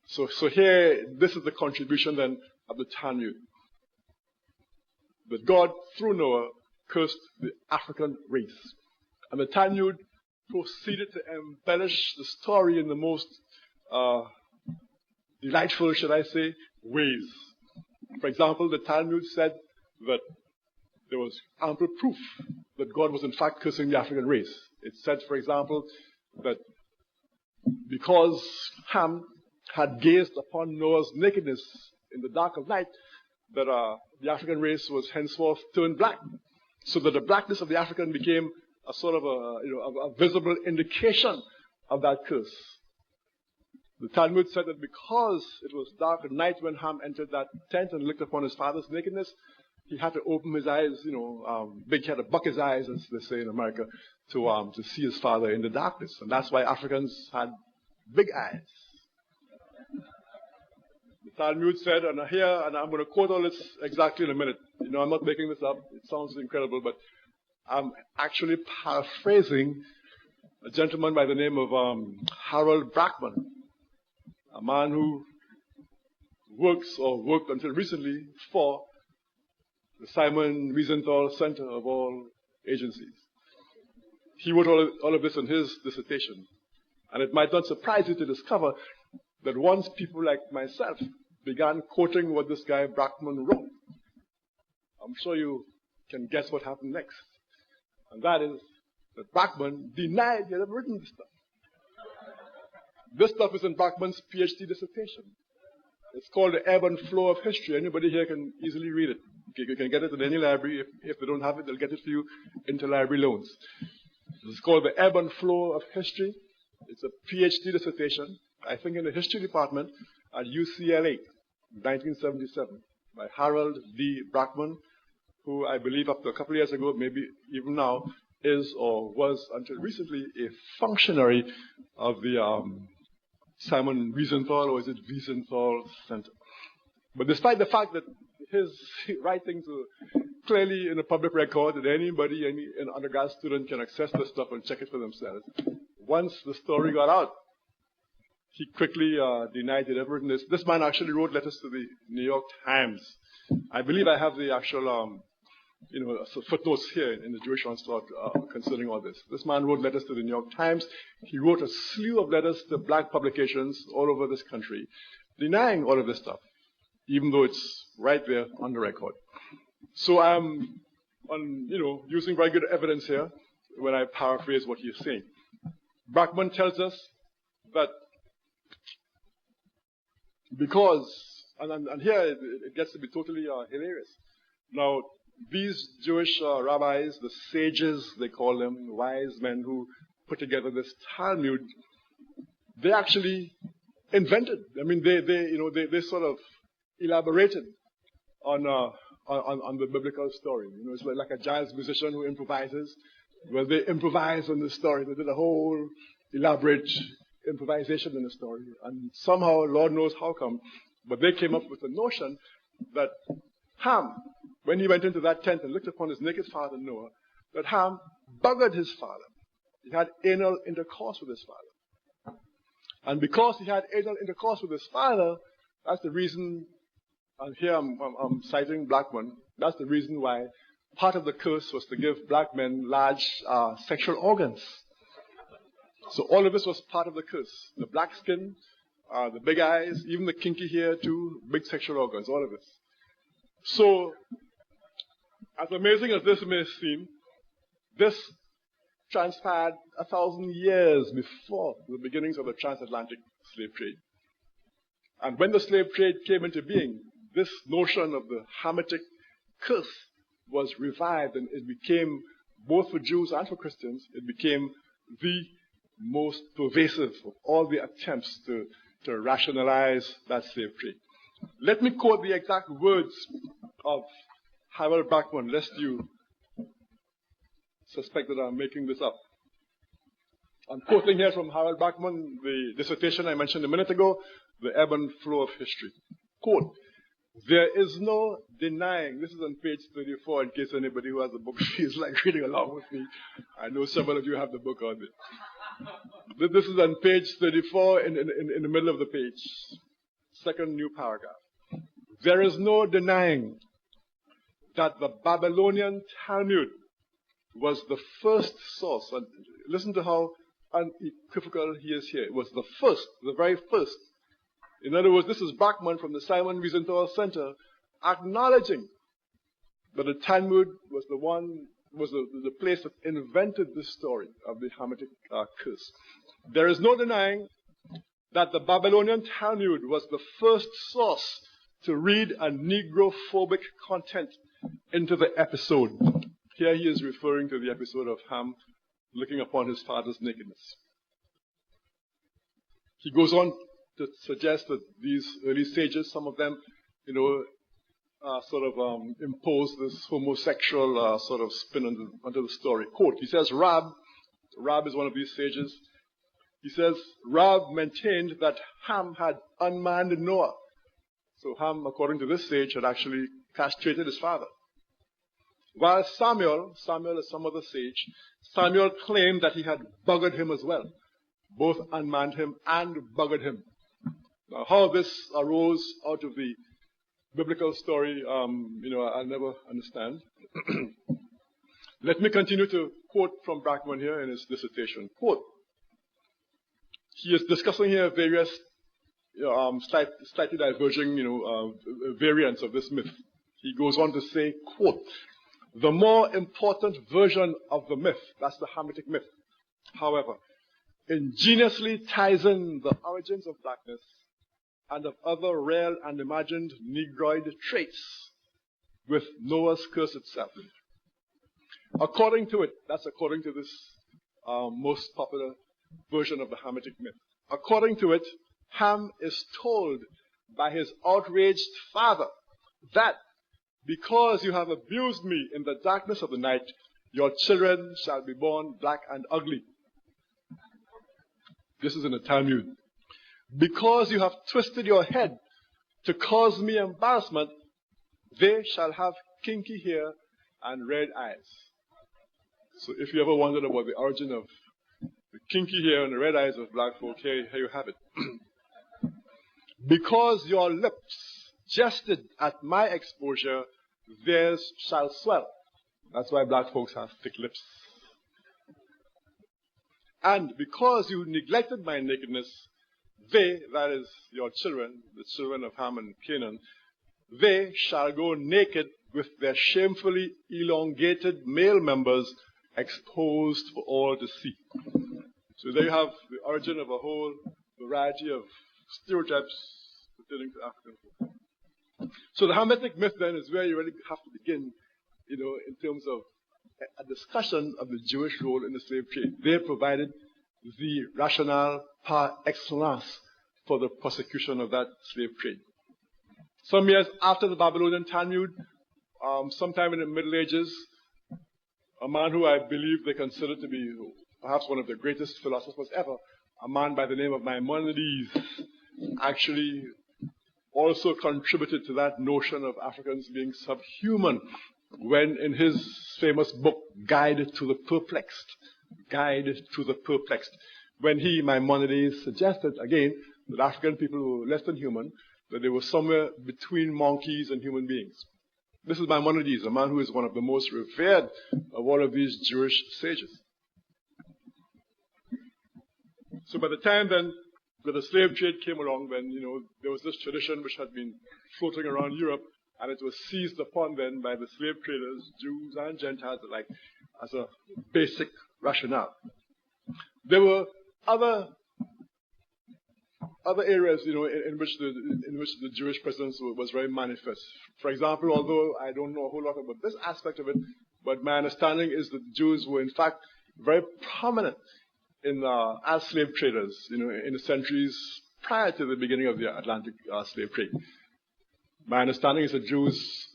So here, this is the contribution then of the Talmud. That God, through Noah, cursed the African race. And the Talmud proceeded to embellish the story in the most delightful, should I say, ways. For example, the Talmud said that there was ample proof that God was in fact cursing the African race. It said, for example, that because Ham had gazed upon Noah's nakedness in the dark of night, that the African race was henceforth turned black, so that the blackness of the African became a sort of a visible indication of that curse. The Talmud said that because it was dark at night when Ham entered that tent and looked upon his father's nakedness, he had to open his eyes, he had to buck his eyes, as they say in America, to see his father in the darkness. And that's why Africans had big eyes. The Talmud said, and I'm going to quote all this exactly in a minute. I'm not making this up. It sounds incredible, but I'm actually paraphrasing a gentleman by the name of Harold Brackman, a man who worked until recently for the Simon Wiesenthal Center of all agencies. He wrote all of this in his dissertation. And it might not surprise you to discover that once people like myself began quoting what this guy Brackman wrote, I'm sure you can guess what happened next. And that is that Brackman denied he had ever written this stuff. This stuff is in Brackman's PhD dissertation. It's called The Ebb and Flow of History. Anybody here can easily read it. You can get it in any library. If they don't have it, they'll get it for you interlibrary loans. It's called The Ebb and Flow of History. It's a PhD dissertation, I think in the history department at UCLA, 1977, by Harold D. Brackman, who I believe up to a couple of years ago, maybe even now, is or was until recently a functionary of the Simon Wiesenthal, or is it Wiesenthal Center. But despite the fact that his writings are clearly in a public record, that any undergrad student can access this stuff and check it for themselves, once the story got out, he quickly denied he'd ever written this. This man actually wrote letters to the New York Times. I believe I have the actual so footnotes here in the Jewish Onslaught concerning all this. This man wrote letters to the New York Times. He wrote a slew of letters to black publications all over this country, denying all of this stuff, even though it's right there on the record. So I'm using very good evidence here when I paraphrase what he's saying. Brackman tells us that because, and here it gets to be totally hilarious. Now, these Jewish rabbis, the sages, they call them, wise men who put together this Talmud, they actually invented. I mean, they sort of elaborated on the biblical story. It's like a jazz musician who improvises. Well, they improvised on the story. They did a whole elaborate improvisation in the story. And somehow, Lord knows how come, but they came up with the notion that Ham, when he went into that tent and looked upon his naked father Noah, that Ham buggered his father. He had anal intercourse with his father. And because he had anal intercourse with his father, that's the reason, and here I'm citing Blackman, that's the reason why part of the curse was to give black men large sexual organs. So all of this was part of the curse. The black skin, the big eyes, even the kinky hair too, big sexual organs, all of this. So, as amazing as this may seem, this transpired 1,000 years before the beginnings of the transatlantic slave trade. And when the slave trade came into being, this notion of the Hamitic curse was revived, and it became, both for Jews and for Christians, it became the most pervasive of all the attempts to rationalize that slave trade. Let me quote the exact words of Harold Brackman, lest you suspect that I'm making this up. I'm quoting here from Harold Brackman, the dissertation I mentioned a minute ago, The Ebb and Flow of History. Quote, "There is no denying," this is on page 34 in case anybody who has the book feels like reading along with me. I know several of you have the book on it. This is on page 34 in the middle of the page. Second new paragraph. "There is no denying that the Babylonian Talmud was the first source." And listen to how unequivocal he is here. It was the first, the very first. In other words, this is Brackman from the Simon Wiesenthal Center acknowledging that the Talmud was the place that invented this story of the Hamitic curse. There is no denying that the Babylonian Talmud was the first source to read a Negrophobic content into the episode. Here he is referring to the episode of Ham looking upon his father's nakedness. He goes on to suggest that these early sages, some of them, impose this homosexual sort of spin onto the story. Quote, he says, Rab is one of these sages. He says, Rab maintained that Ham had unmanned Noah. So Ham, according to this sage, had actually castrated his father. While Samuel is some other sage, Samuel claimed that he had buggered him as well. Both unmanned him and buggered him. Now, how this arose out of the biblical story, I'll never understand. Let me continue to quote from Brackman here in his dissertation. Quote, he is discussing here various slightly diverging, variants of this myth. He goes on to say, quote, "The more important version of the myth," that's the Hamitic myth, however, "ingeniously ties in the origins of blackness and of other real and imagined Negroid traits with Noah's curse itself." According to it, that's according to this most popular version of the Hamitic myth. According to it, Ham is told by his outraged father that because you have abused me in the darkness of the night, your children shall be born black and ugly. This is in the Talmud. Because you have twisted your head to cause me embarrassment, they shall have kinky hair and red eyes. So if you ever wondered about the origin of the kinky hair and the red eyes of black folk, here you have it. Because your lips jested at my exposure, theirs shall swell. That's why black folks have thick lips. And because you neglected my nakedness, they, that is your children, the children of Ham and Canaan, they shall go naked with their shamefully elongated male members exposed for all to see. So there you have the origin of a whole variety of stereotypes pertaining to African folk. So the Hamitic myth then is where you really have to begin, in terms of a discussion of the Jewish role in the slave trade. They provided the rationale par excellence for the prosecution of that slave trade. Some years after the Babylonian Talmud, sometime in the Middle Ages, a man who I believe they consider to be perhaps one of the greatest philosophers ever, a man by the name of Maimonides, actually also contributed to that notion of Africans being subhuman when in his famous book, Guide to the Perplexed, when he, Maimonides, suggested, again, that African people were less than human, that they were somewhere between monkeys and human beings. This is Maimonides, a man who is one of the most revered of all of these Jewish sages. So by the time then that the slave trade came along, then, there was this tradition which had been floating around Europe, and it was seized upon then by the slave traders, Jews and Gentiles alike, as a basic rationale. There were other areas, in which the Jewish presence was very manifest. For example, although I don't know a whole lot about this aspect of it, but my understanding is that Jews were in fact very prominent as slave traders, in the centuries prior to the beginning of the Atlantic slave trade. My understanding is that Jews,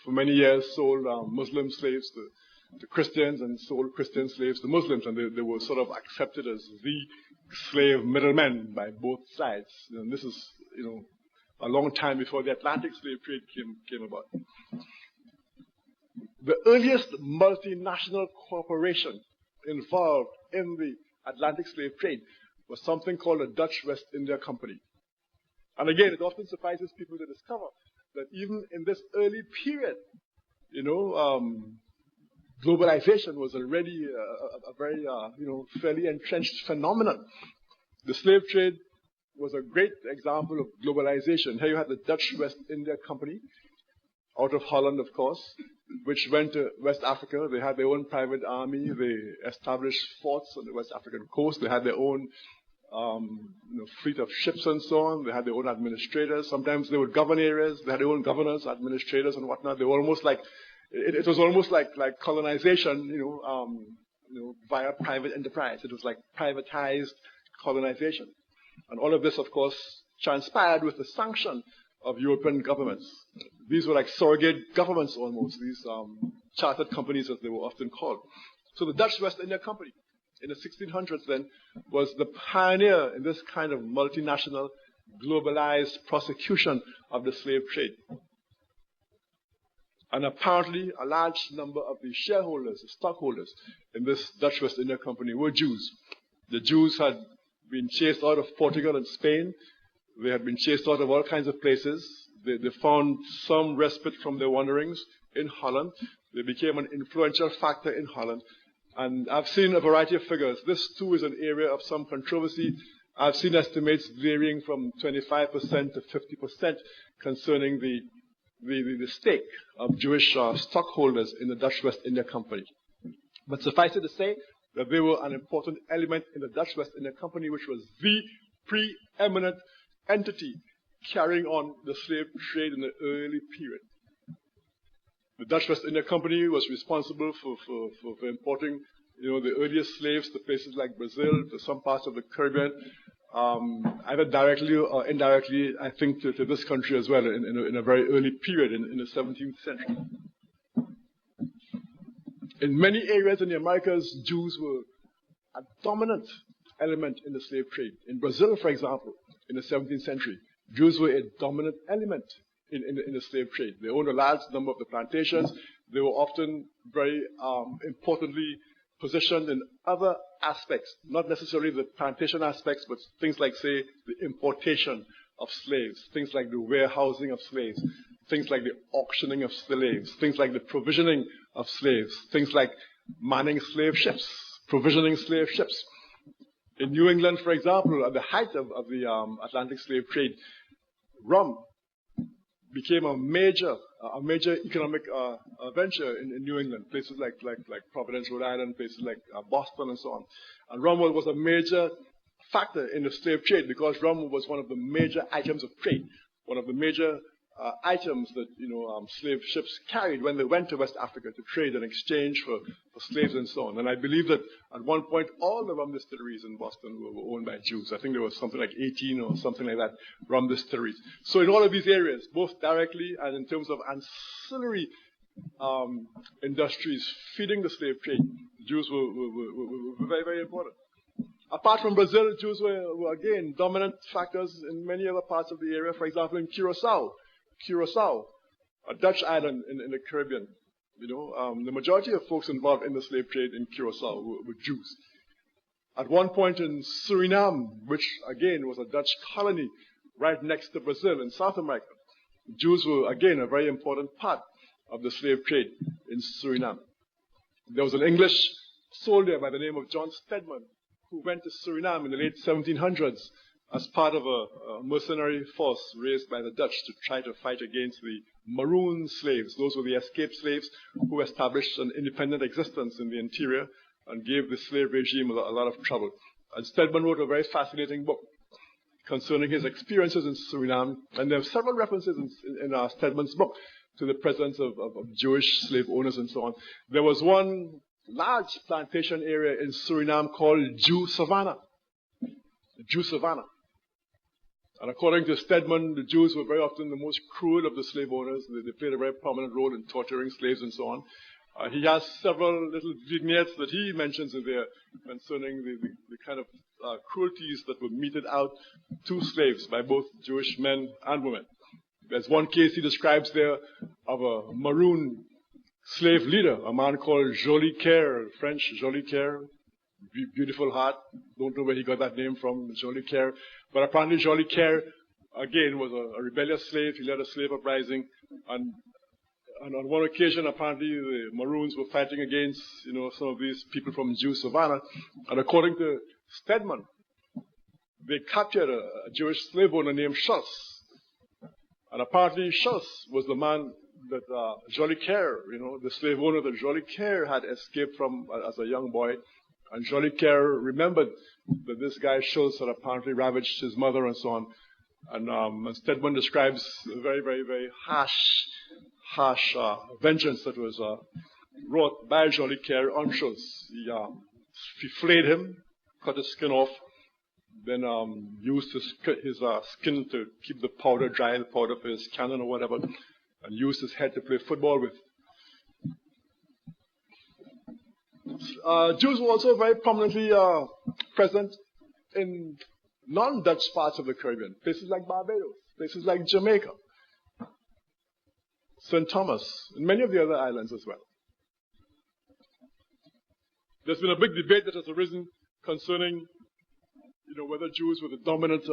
for many years sold Muslim slaves to Christians and sold Christian slaves to Muslims, and they were sort of accepted as the slave middlemen by both sides. And this is, a long time before the Atlantic slave trade came about. The earliest multinational corporation involved in the Atlantic slave trade was something called the Dutch West India Company. And again, it often surprises people to discover that even in this early period, globalization was already a very, fairly entrenched phenomenon. The slave trade was a great example of globalization. Here you had the Dutch West India Company, out of Holland, of course, which went to West Africa. They had their own private army. They established forts on the West African coast. They had their own fleet of ships and so on. They had their own administrators. Sometimes they would govern areas. They had their own governors, administrators, and whatnot. They were almost like it was almost like colonization, via private enterprise. It was like privatized colonization, and all of this, of course, transpired with the sanction of European governments. These were like surrogate governments almost, these chartered companies as they were often called. So the Dutch West India Company in the 1600s then was the pioneer in this kind of multinational, globalized prosecution of the slave trade. And apparently a large number of the shareholders, the stockholders in this Dutch West India Company were Jews. The Jews had been chased out of Portugal and Spain. They had been chased out of all kinds of places. They found some respite from their wanderings in Holland. They became an influential factor in Holland. And I've seen a variety of figures. This, too, is an area of some controversy. I've seen estimates varying from 25% to 50% concerning the stake of Jewish stockholders in the Dutch West India Company. But suffice it to say that they were an important element in the Dutch West India Company, which was the preeminent entity carrying on the slave trade in the early period. The Dutch West India Company was responsible for importing, the earliest slaves to places like Brazil, to some parts of the Caribbean, either directly or indirectly, I think, to this country as well, in a very early period in the 17th century. In many areas in the Americas, Jews were a dominant element in the slave trade. In Brazil, for example, in the 17th century, Jews were a dominant element in the slave trade. They owned a large number of the plantations. They were often very importantly positioned in other aspects, not necessarily the plantation aspects, but things like, say, the importation of slaves, things like the warehousing of slaves, things like the auctioning of slaves, things like the provisioning of slaves. Things like manning slave ships, provisioning slave ships. In New England, for example, at the height of the Atlantic slave trade, rum became a major economic venture in New England. Places like Providence, Rhode Island, places like Boston, and so on. And rum was a major factor in the slave trade because rum was one of the major items of trade, one of the major items that slave ships carried when they went to West Africa to trade and exchange for slaves and so on. And I believe that at one point all the rum distilleries in Boston were owned by Jews. I think there was something like 18 or something like that rum distilleries. So in all of these areas, both directly and in terms of ancillary industries feeding the slave trade, Jews were very, very important. Apart from Brazil, Jews were again dominant factors in many other parts of the area. For example, in Curacao, a Dutch island in the Caribbean. The majority of folks involved in the slave trade in Curacao were Jews. At one point in Suriname, which again was a Dutch colony right next to Brazil in South America, Jews were again a very important part of the slave trade in Suriname. There was an English soldier by the name of John Stedman who went to Suriname in the late 1700s as part of a mercenary force raised by the Dutch to try to fight against the maroon slaves. Those were the escaped slaves who established an independent existence in the interior and gave the slave regime a lot of trouble. And Stedman wrote a very fascinating book concerning his experiences in Suriname, and there are several references in Stedman's book to the presence of Jewish slave owners and so on. There was one large plantation area in Suriname called Jew Savannah. Jew Savannah. And according to Stedman, the Jews were very often the most cruel of the slave owners. They played a very prominent role in torturing slaves and so on. He has several little vignettes that he mentions in there concerning the kind of cruelties that were meted out to slaves by both Jewish men and women. There's one case he describes there of a maroon slave leader, a man called Jolicoeur, French Jolicoeur, beautiful heart. Don't know where he got that name from, Jolicoeur. But apparently Jolicoeur, again, was a rebellious slave. He led a slave uprising. And on one occasion, apparently, the Maroons were fighting against, some of these people from Jew Savannah. And according to Stedman, they captured a Jewish slave owner named Schultz. And apparently Schultz was the man that Jolicoeur, the slave owner that Jolicoeur had escaped from as a young boy. And Jolicoeur remembered that this guy Schultz had apparently ravaged his mother and so on. And Stedman describes a very, very, very harsh vengeance that was wrought by Jolicoeur on Schultz. He flayed him, cut his skin off, then used his skin to keep the powder dry, the powder for his cannon or whatever, and used his head to play football with. Jews were also very prominently present in non-Dutch parts of the Caribbean, places like Barbados, places like Jamaica, St. Thomas, and many of the other islands as well. There's been a big debate that has arisen concerning whether Jews were the dominant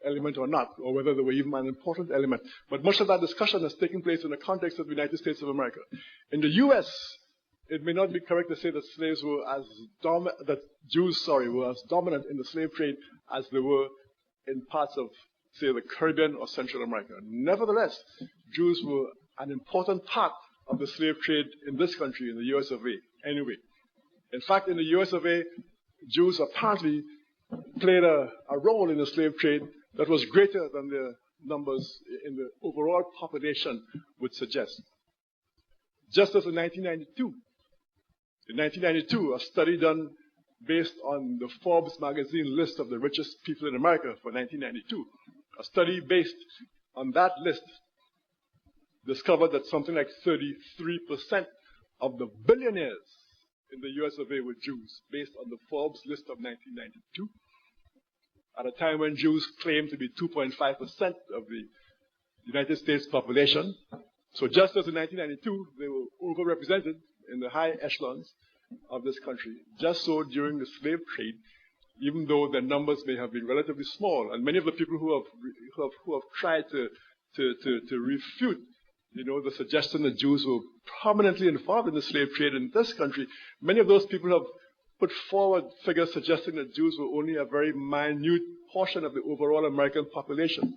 element or not, or whether they were even an important element. But much of that discussion has taken place in the context of the United States of America. In the U.S., it may not be correct to say that Jews were as dominant in the slave trade as they were in parts of, say, the Caribbean or Central America. Nevertheless, Jews were an important part of the slave trade in this country, in the US of A, anyway. In fact, in the US of A, Jews apparently played a role in the slave trade that was greater than the numbers in the overall population would suggest. Just as in 1992, a study done based on the Forbes magazine list of the richest people in America for 1992, a study based on that list discovered that something like 33% of the billionaires in the US of A were Jews, based on the Forbes list of 1992, at a time when Jews claimed to be 2.5% of the United States population. So just as in 1992, they were overrepresented in the high echelons of this country, just so during the slave trade, even though their numbers may have been relatively small, and many of the people who have tried to refute the suggestion that Jews were prominently involved in the slave trade in this country, many of those people have put forward figures suggesting that Jews were only a very minute portion of the overall American population.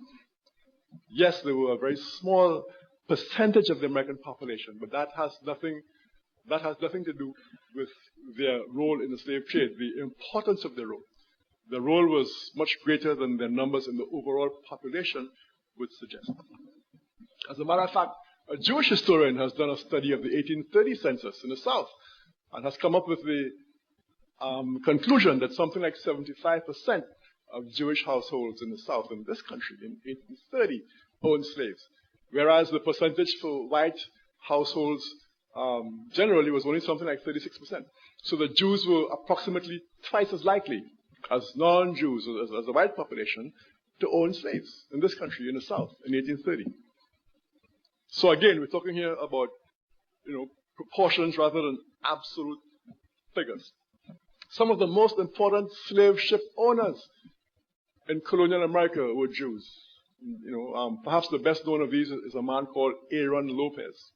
Yes, they were a very small percentage of the American population, but that has nothing to do with their role in the slave trade, the importance of their role. The role was much greater than their numbers in the overall population would suggest. As a matter of fact, a Jewish historian has done a study of the 1830 census in the South and has come up with the conclusion that something like 75% of Jewish households in the South in this country in 1830 owned slaves, whereas the percentage for white households generally was only something like 36%. So the Jews were approximately twice as likely as non-Jews, as the white population, to own slaves in this country, in the South, in 1830. So again, we're talking here about, proportions rather than absolute figures. Some of the most important slave ship owners in colonial America were Jews. Perhaps the best known of these is a man called Aaron Lopez.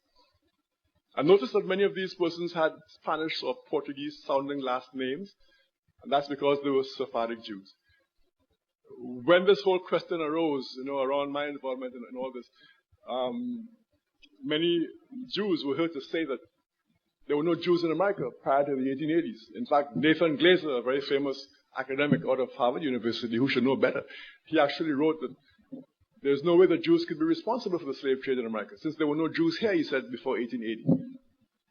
I noticed that many of these persons had Spanish or Portuguese-sounding last names, and that's because they were Sephardic Jews. When this whole question arose, around my involvement in all this, many Jews were heard to say that there were no Jews in America prior to the 1880s. In fact, Nathan Glaser, a very famous academic out of Harvard University who should know better, he actually wrote that there's no way that Jews could be responsible for the slave trade in America, since there were no Jews here, he said, before 1880.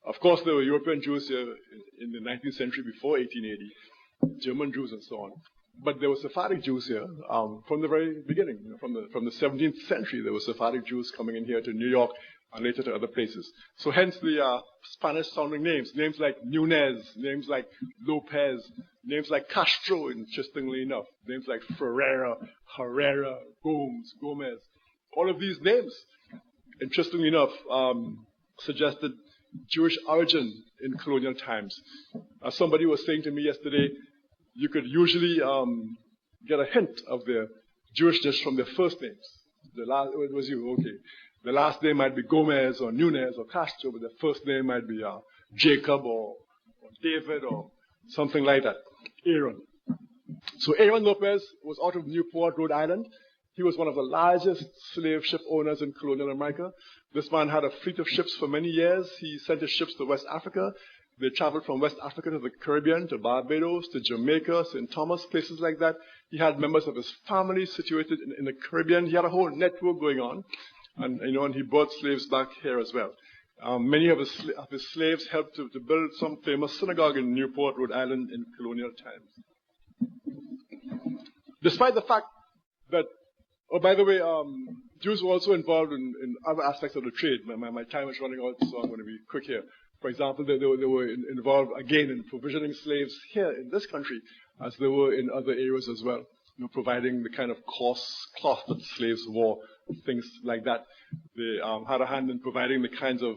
Of course, there were European Jews here in the 19th century before 1880, German Jews and so on. But there were Sephardic Jews here from the very beginning. From the 17th century, there were Sephardic Jews coming in here to New York and later to other places. So hence the Spanish-sounding names like Nunez, names like Lopez, names like Castro, interestingly enough, names like Ferreira, Herrera, Gomez. All of these names, interestingly enough, suggested Jewish origin in colonial times. As somebody was saying to me yesterday, you could usually get a hint of their Jewishness from their first names. It was you, okay. The last name might be Gomez or Nunez or Castro, but the first name might be Jacob or David or something like that. Aaron. So Aaron Lopez was out of Newport, Rhode Island. He was one of the largest slave ship owners in colonial America. This man had a fleet of ships for many years. He sent his ships to West Africa. They traveled from West Africa to the Caribbean, to Barbados, to Jamaica, St. Thomas, places like that. He had members of his family situated in the Caribbean. He had a whole network going on. And he brought slaves back here as well. Many of his slaves helped to build some famous synagogue in Newport, Rhode Island in colonial times. Despite the fact that, by the way, Jews were also involved in other aspects of the trade. My time is running out, so I'm going to be quick here. For example, they were involved again in provisioning slaves here in this country, as they were in other areas as well. Providing the kind of coarse cloth that slaves wore, things like that. They had a hand in providing the kinds of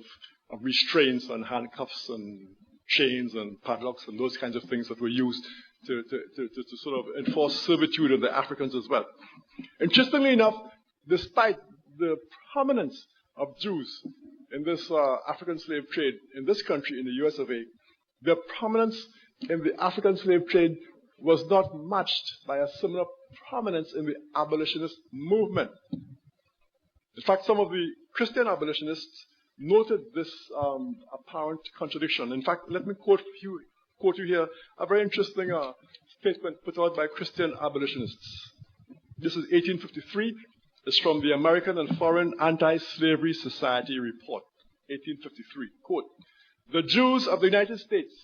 restraints and handcuffs and chains and padlocks and those kinds of things that were used to sort of enforce servitude of the Africans as well. Interestingly enough, despite the prominence of Jews in this African slave trade in this country, in the US of A, their prominence in the African slave trade was not matched by a similar prominence in the abolitionist movement. In fact, some of the Christian abolitionists noted this apparent contradiction. In fact, let me quote you here a very interesting statement put out by Christian abolitionists. This is 1853. It's from the American and Foreign Anti-Slavery Society report, 1853. Quote, "The Jews of the United States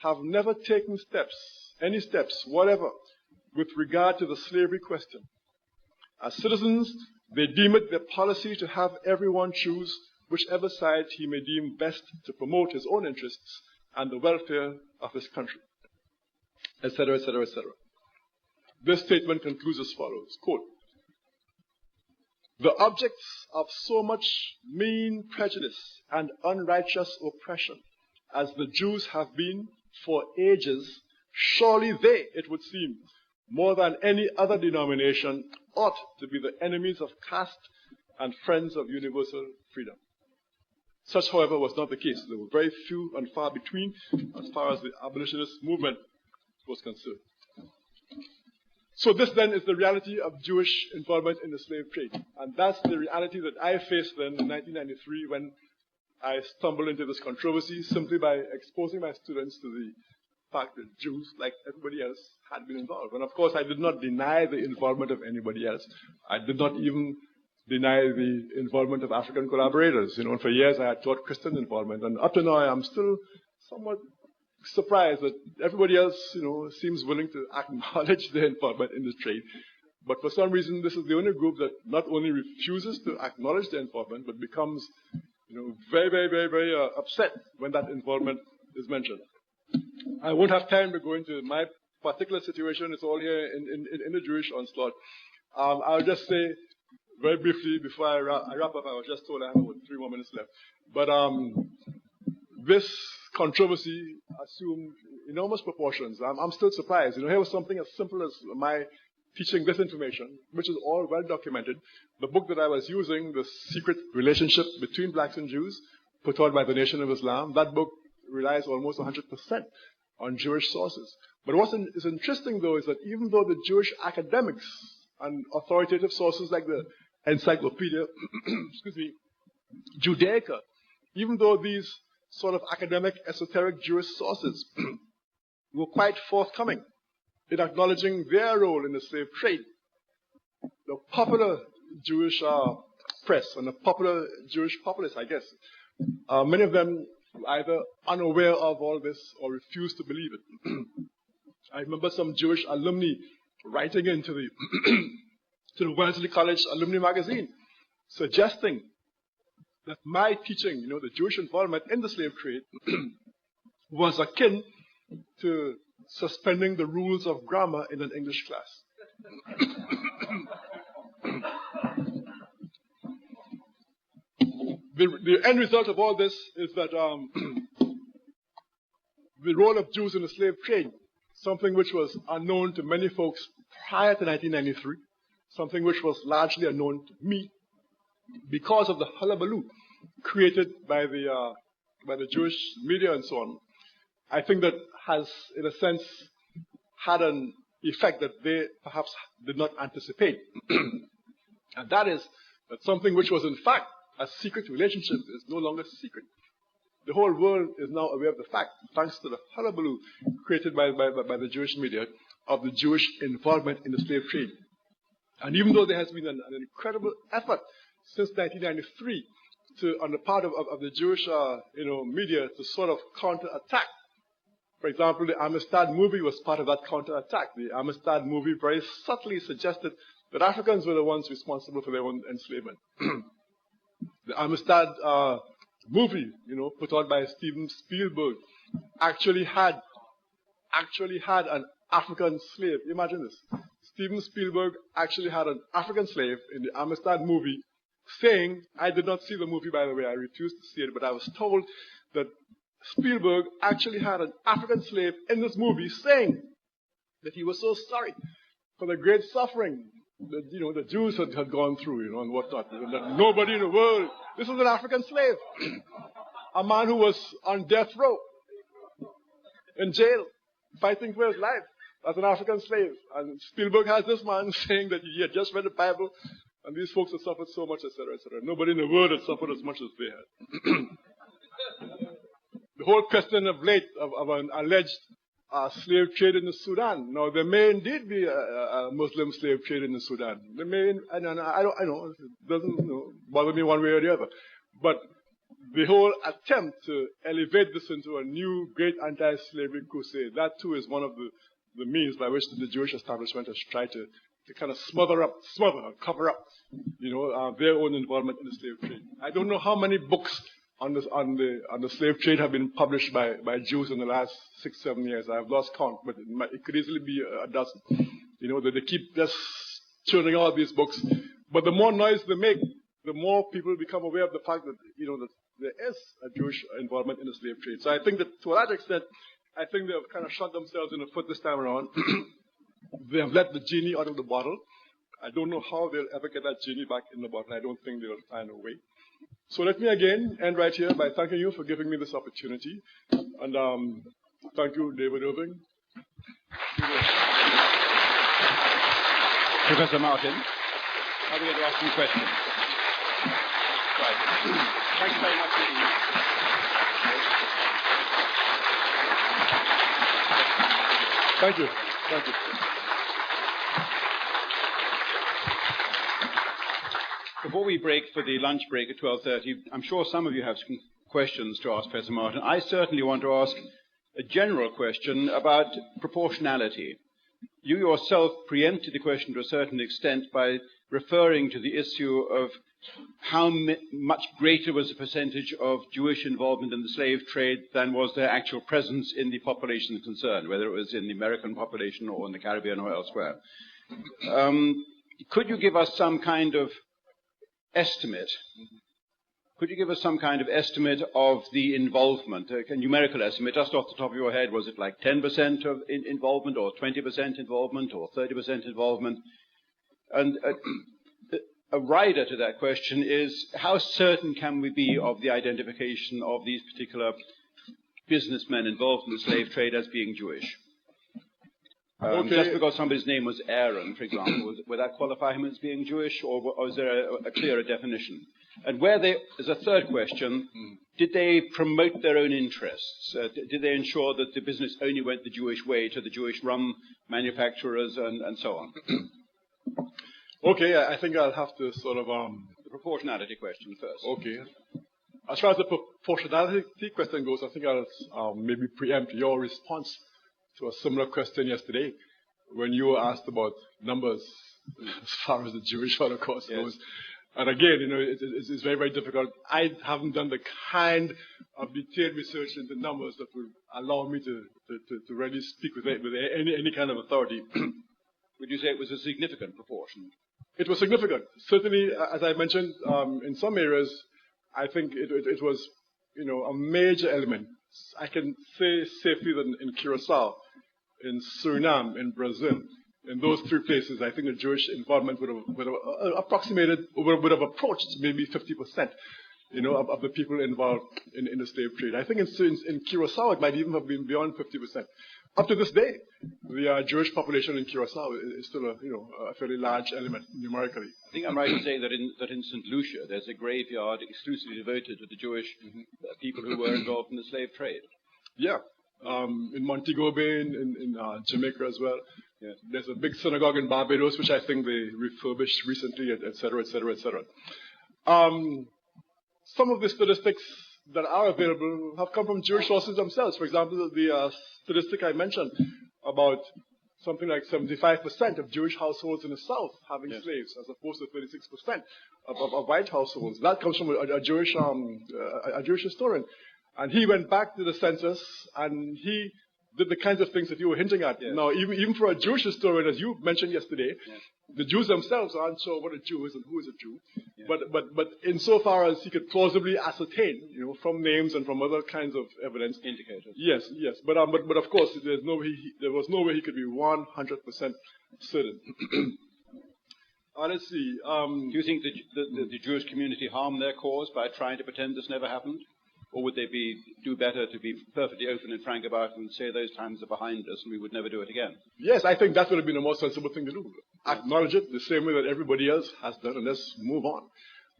have never taken any steps, whatever, with regard to the slavery question. As citizens, they deem it their policy to have everyone choose whichever side he may deem best to promote his own interests and the welfare of his country," etc., etc., etc. This statement concludes as follows, quote, "The objects of so much mean prejudice and unrighteous oppression as the Jews have been for ages, surely they, it would seem, more than any other denomination, ought to be the enemies of caste and friends of universal freedom." Such, however, was not the case. There were very few and far between as far as the abolitionist movement was concerned. So this then is the reality of Jewish involvement in the slave trade. And that's the reality that I faced then in 1993 when I stumbled into this controversy simply by exposing my students to the fact that Jews, like everybody else, had been involved. And of course, I did not deny the involvement of anybody else. I did not even deny the involvement of African collaborators. And for years I had taught Christian involvement. And up to now, I'm still somewhat surprised that everybody else, seems willing to acknowledge their involvement in the trade. But for some reason, this is the only group that not only refuses to acknowledge their involvement, but becomes, very, very, very, very upset when that involvement is mentioned. I won't have time to go into my particular situation. It's all here in the Jewish Onslaught. I'll just say very briefly before I wrap up, I was just told I have about 3 more minutes left. But this controversy assumed enormous proportions. I'm still surprised. Here was something as simple as my teaching this information, which is all well documented. The book that I was using, The Secret Relationship Between Blacks and Jews, put out by the Nation of Islam, that book relies almost 100% on Jewish sources. But what is interesting, though, is that even though the Jewish academics and authoritative sources like the Encyclopedia, Judaica, even though these sort of academic, esoteric Jewish sources were quite forthcoming in acknowledging their role in the slave trade, the popular Jewish press and the popular Jewish populace, I guess, many of them were either unaware of all this or refused to believe it. I remember some Jewish alumni writing into the to the Wellesley College Alumni Magazine, suggesting that my teaching, the Jewish involvement in the slave trade, was akin to suspending the rules of grammar in an English class. The end result of all this is that the role of Jews in the slave trade, something which was unknown to many folks prior to 1993, something which was largely unknown to me, because of the hullabaloo created by the Jewish media and so on, I think that has, in a sense, had an effect that they perhaps did not anticipate. And that is that something which was in fact a secret relationship is no longer secret. The whole world is now aware of the fact, thanks to the hullabaloo created by the Jewish media, of the Jewish involvement in the slave trade. And even though there has been an incredible effort since 1993 on the part of the Jewish media to sort of counterattack. For example, the Amistad movie was part of that counterattack. The Amistad movie very subtly suggested that Africans were the ones responsible for their own enslavement. The Amistad movie, put out by Steven Spielberg, actually had an African slave. Imagine this. Steven Spielberg actually had an African slave in the Amistad movie, saying, I did not see the movie, by the way, I refused to see it, but I was told that Spielberg actually had an African slave in this movie saying that he was so sorry for the great suffering that, the Jews had gone through, and whatnot. That nobody in the world, this was an African slave, a man who was on death row, in jail, fighting for his life as an African slave. And Spielberg has this man saying that he had just read the Bible, and these folks have suffered so much, etc., etc. Nobody in the world had suffered as much as they had. The whole question of late of an alleged slave trade in the Sudan. Now, there may indeed be a Muslim slave trade in the Sudan. There may, I know, it doesn't bother me one way or the other. But the whole attempt to elevate this into a new great anti-slavery crusade, that too is one of the means by which the Jewish establishment has tried to kind of cover up, their own involvement in the slave trade. I don't know how many books on the slave trade have been published by Jews in the last 6-7 years. I have lost count, but it could easily be a dozen. That they keep just churning out these books. But the more noise they make, the more people become aware of the fact that that there is a Jewish involvement in the slave trade. So I think that to a large extent, I think they have kind of shot themselves in the foot this time around. They have let the genie out of the bottle. I don't know how they'll ever get that genie back in the bottle. I don't think they'll find a way. So let me again end right here by thanking you for giving me this opportunity. And thank you, David Irving. Professor Martin, are we going to ask you questions? Right. Thank you very much indeed. Thank you. Thank you. Before we break for the lunch break at 12:30, I'm sure some of you have some questions to ask Professor Martin. I certainly want to ask a general question about proportionality. You yourself preempted the question to a certain extent by referring to the issue of how much greater was the percentage of Jewish involvement in the slave trade than was their actual presence in the population concerned, whether it was in the American population or in the Caribbean or elsewhere. Could you give us some kind of estimate? Could you give us some kind of estimate of the involvement, a numerical estimate, just off the top of your head? Was it like 10% of involvement or 20% involvement or 30% involvement? And a rider to that question is, how certain can we be of the identification of these particular businessmen involved in the slave trade as being Jewish? Just because somebody's name was Aaron, for example, would that qualify him as being Jewish, or is there a clearer definition? And as a third question, did they promote their own interests? Did they ensure that the business only went the Jewish way to the Jewish rum manufacturers and so on? Okay, I think I'll have to sort of... The proportionality question first. Okay. As far as the proportionality question goes, I think I'll maybe preempt your response to a similar question yesterday when you were asked about numbers as far as the Jewish Holocaust goes. And again, it's very, very difficult. I haven't done the kind of detailed research into numbers that would allow me to really speak with any kind of authority. Would you say it was a significant proportion? It was significant. Certainly, as I mentioned, in some areas, I think it was, a major element. I can say safely that in Curacao, in Suriname, in Brazil, in those three places, I think the Jewish involvement would have approached maybe 50%, of the people involved in the slave trade. I think in Curacao, it might even have been beyond 50%. Up to this day, the Jewish population in Curacao is still a fairly large element numerically. I think I'm right to say that in St. Lucia, there's a graveyard exclusively devoted to the Jewish people who were involved in the slave trade. Yeah. In Montego Bay, in Jamaica as well. Yeah. There's a big synagogue in Barbados, which I think they refurbished recently, et cetera, et cetera, et cetera. Some of the statistics that are available have come from Jewish sources themselves. For example, the statistic I mentioned about something like 75% of Jewish households in the South having slaves, as opposed to 36% of white households. That comes from a Jewish historian. And he went back to the census, and he did the kinds of things that you were hinting at. Yes. Now, even for a Jewish historian, as you mentioned yesterday, the Jews themselves aren't sure what a Jew is and who is a Jew. Yeah. But insofar as he could plausibly ascertain, from names and from other kinds of evidence, indicators. Yes. But of course, there was no way he could be 100% certain. Let's see. Do you think that the Jewish community harmed their cause by trying to pretend this never happened? Or would they do better to be perfectly open and frank about it and say those times are behind us and we would never do it again? Yes, I think that would have been the most sensible thing to do. Acknowledge it the same way that everybody else has done, and let's move on.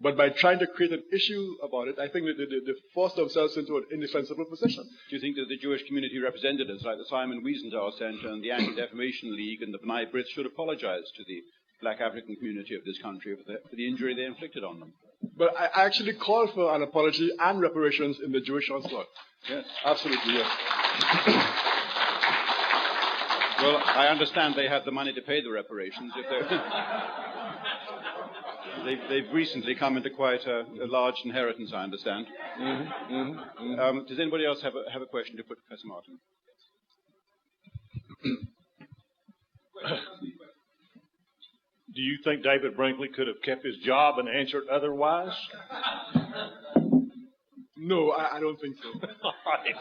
But by trying to create an issue about it, I think that they forced themselves into an indefensible position. Do you think that the Jewish community representatives like the Simon Wiesenthal Center and the Anti-Defamation League and the B'nai B'rith should apologize to the black African community of this country for the injury they inflicted on them? But I actually called for an apology and reparations in the Jewish Onslaught. Yes. Absolutely, yes. Well, I understand they have the money to pay the reparations. They've recently come into quite a large inheritance, I understand. Does anybody else have a question to put to Professor Martin? Do you think David Brinkley could have kept his job and answered otherwise? No, I don't think so. All right.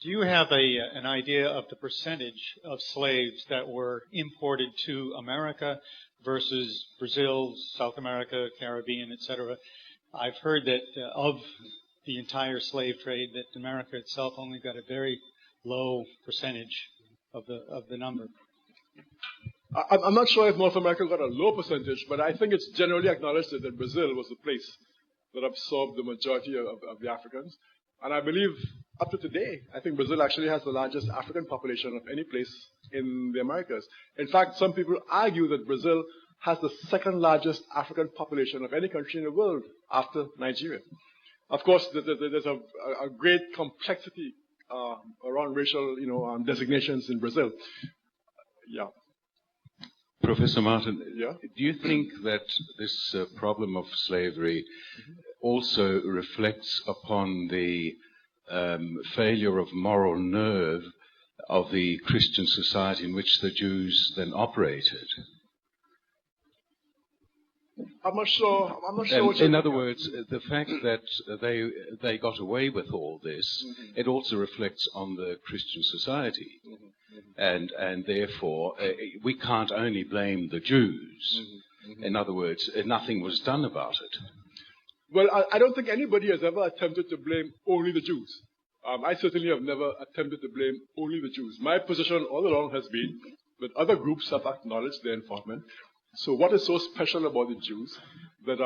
Do you have an idea of the percentage of slaves that were imported to America versus Brazil, South America, Caribbean, etc. I've heard that of the entire slave trade, that America itself only got a very low percentage of the number. I'm not sure if North America got a low percentage, but I think it's generally acknowledged that Brazil was the place that absorbed the majority of the Africans. And I believe up to today, I think Brazil actually has the largest African population of any place in the Americas. In fact, some people argue that Brazil has the second largest African population of any country in the world after Nigeria. Of course, there's a great complexity around racial, designations in Brazil. Yeah. Professor Martin, Yeah? do you think that this problem of slavery also reflects upon the failure of moral nerve of the Christian society in which the Jews then operated? I'm not sure what In other words, the fact that they got away with all this, it also reflects on the Christian society. And therefore, we can't only blame the Jews. In other words, nothing was done about it. Well, I don't think anybody has ever attempted to blame only the Jews. I certainly have never attempted to blame only the Jews. My position all along has been that other groups have acknowledged their involvement. So what is so special about the Jews that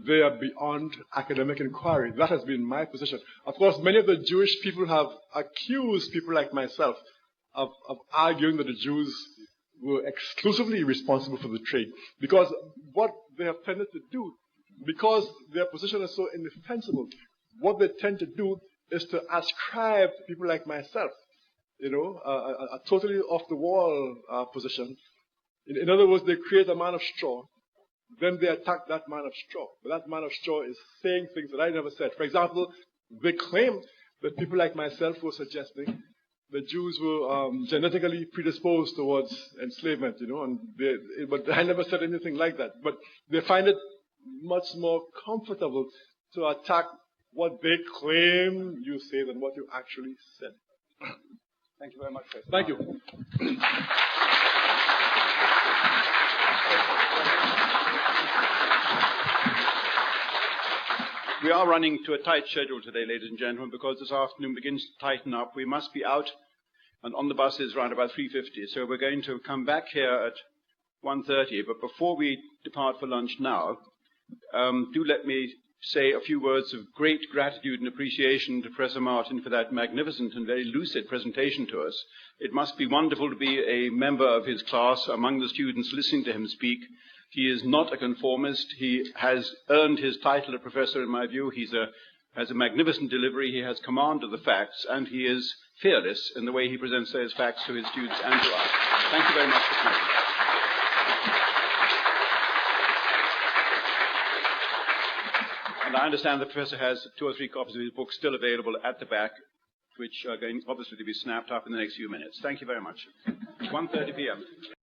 they are beyond academic inquiry? That has been my position. Of course, many of the Jewish people have accused people like myself of arguing that the Jews were exclusively responsible for the trade. Because what they have tended to do, because their position is so indefensible, what they tend to do is to ascribe to people like myself, a totally off-the-wall position. In other words, they create a man of straw, then they attack that man of straw. But that man of straw is saying things that I never said. For example, they claim that people like myself were suggesting the Jews were genetically predisposed towards enslavement, but I never said anything like that. But they find it much more comfortable to attack what they claim you say than what you actually said. Thank you very much, Professor. Thank you. We are running to a tight schedule today, ladies and gentlemen, because this afternoon begins to tighten up. We must be out and on the buses around about 3:50. So we're going to come back here at 1:30. But before we depart for lunch now, do let me say a few words of great gratitude and appreciation to Professor Martin for that magnificent and very lucid presentation to us. It must be wonderful to be a member of his class among the students listening to him speak. He is not a conformist. He has earned his title of professor, in my view. He has a magnificent delivery. He has command of the facts, and he is fearless in the way he presents those facts to his students and to us. Thank you very much for coming. And I understand the professor has 2 or 3 copies of his book still available at the back, which are going obviously to be snapped up in the next few minutes. Thank you very much. 1:30 p.m.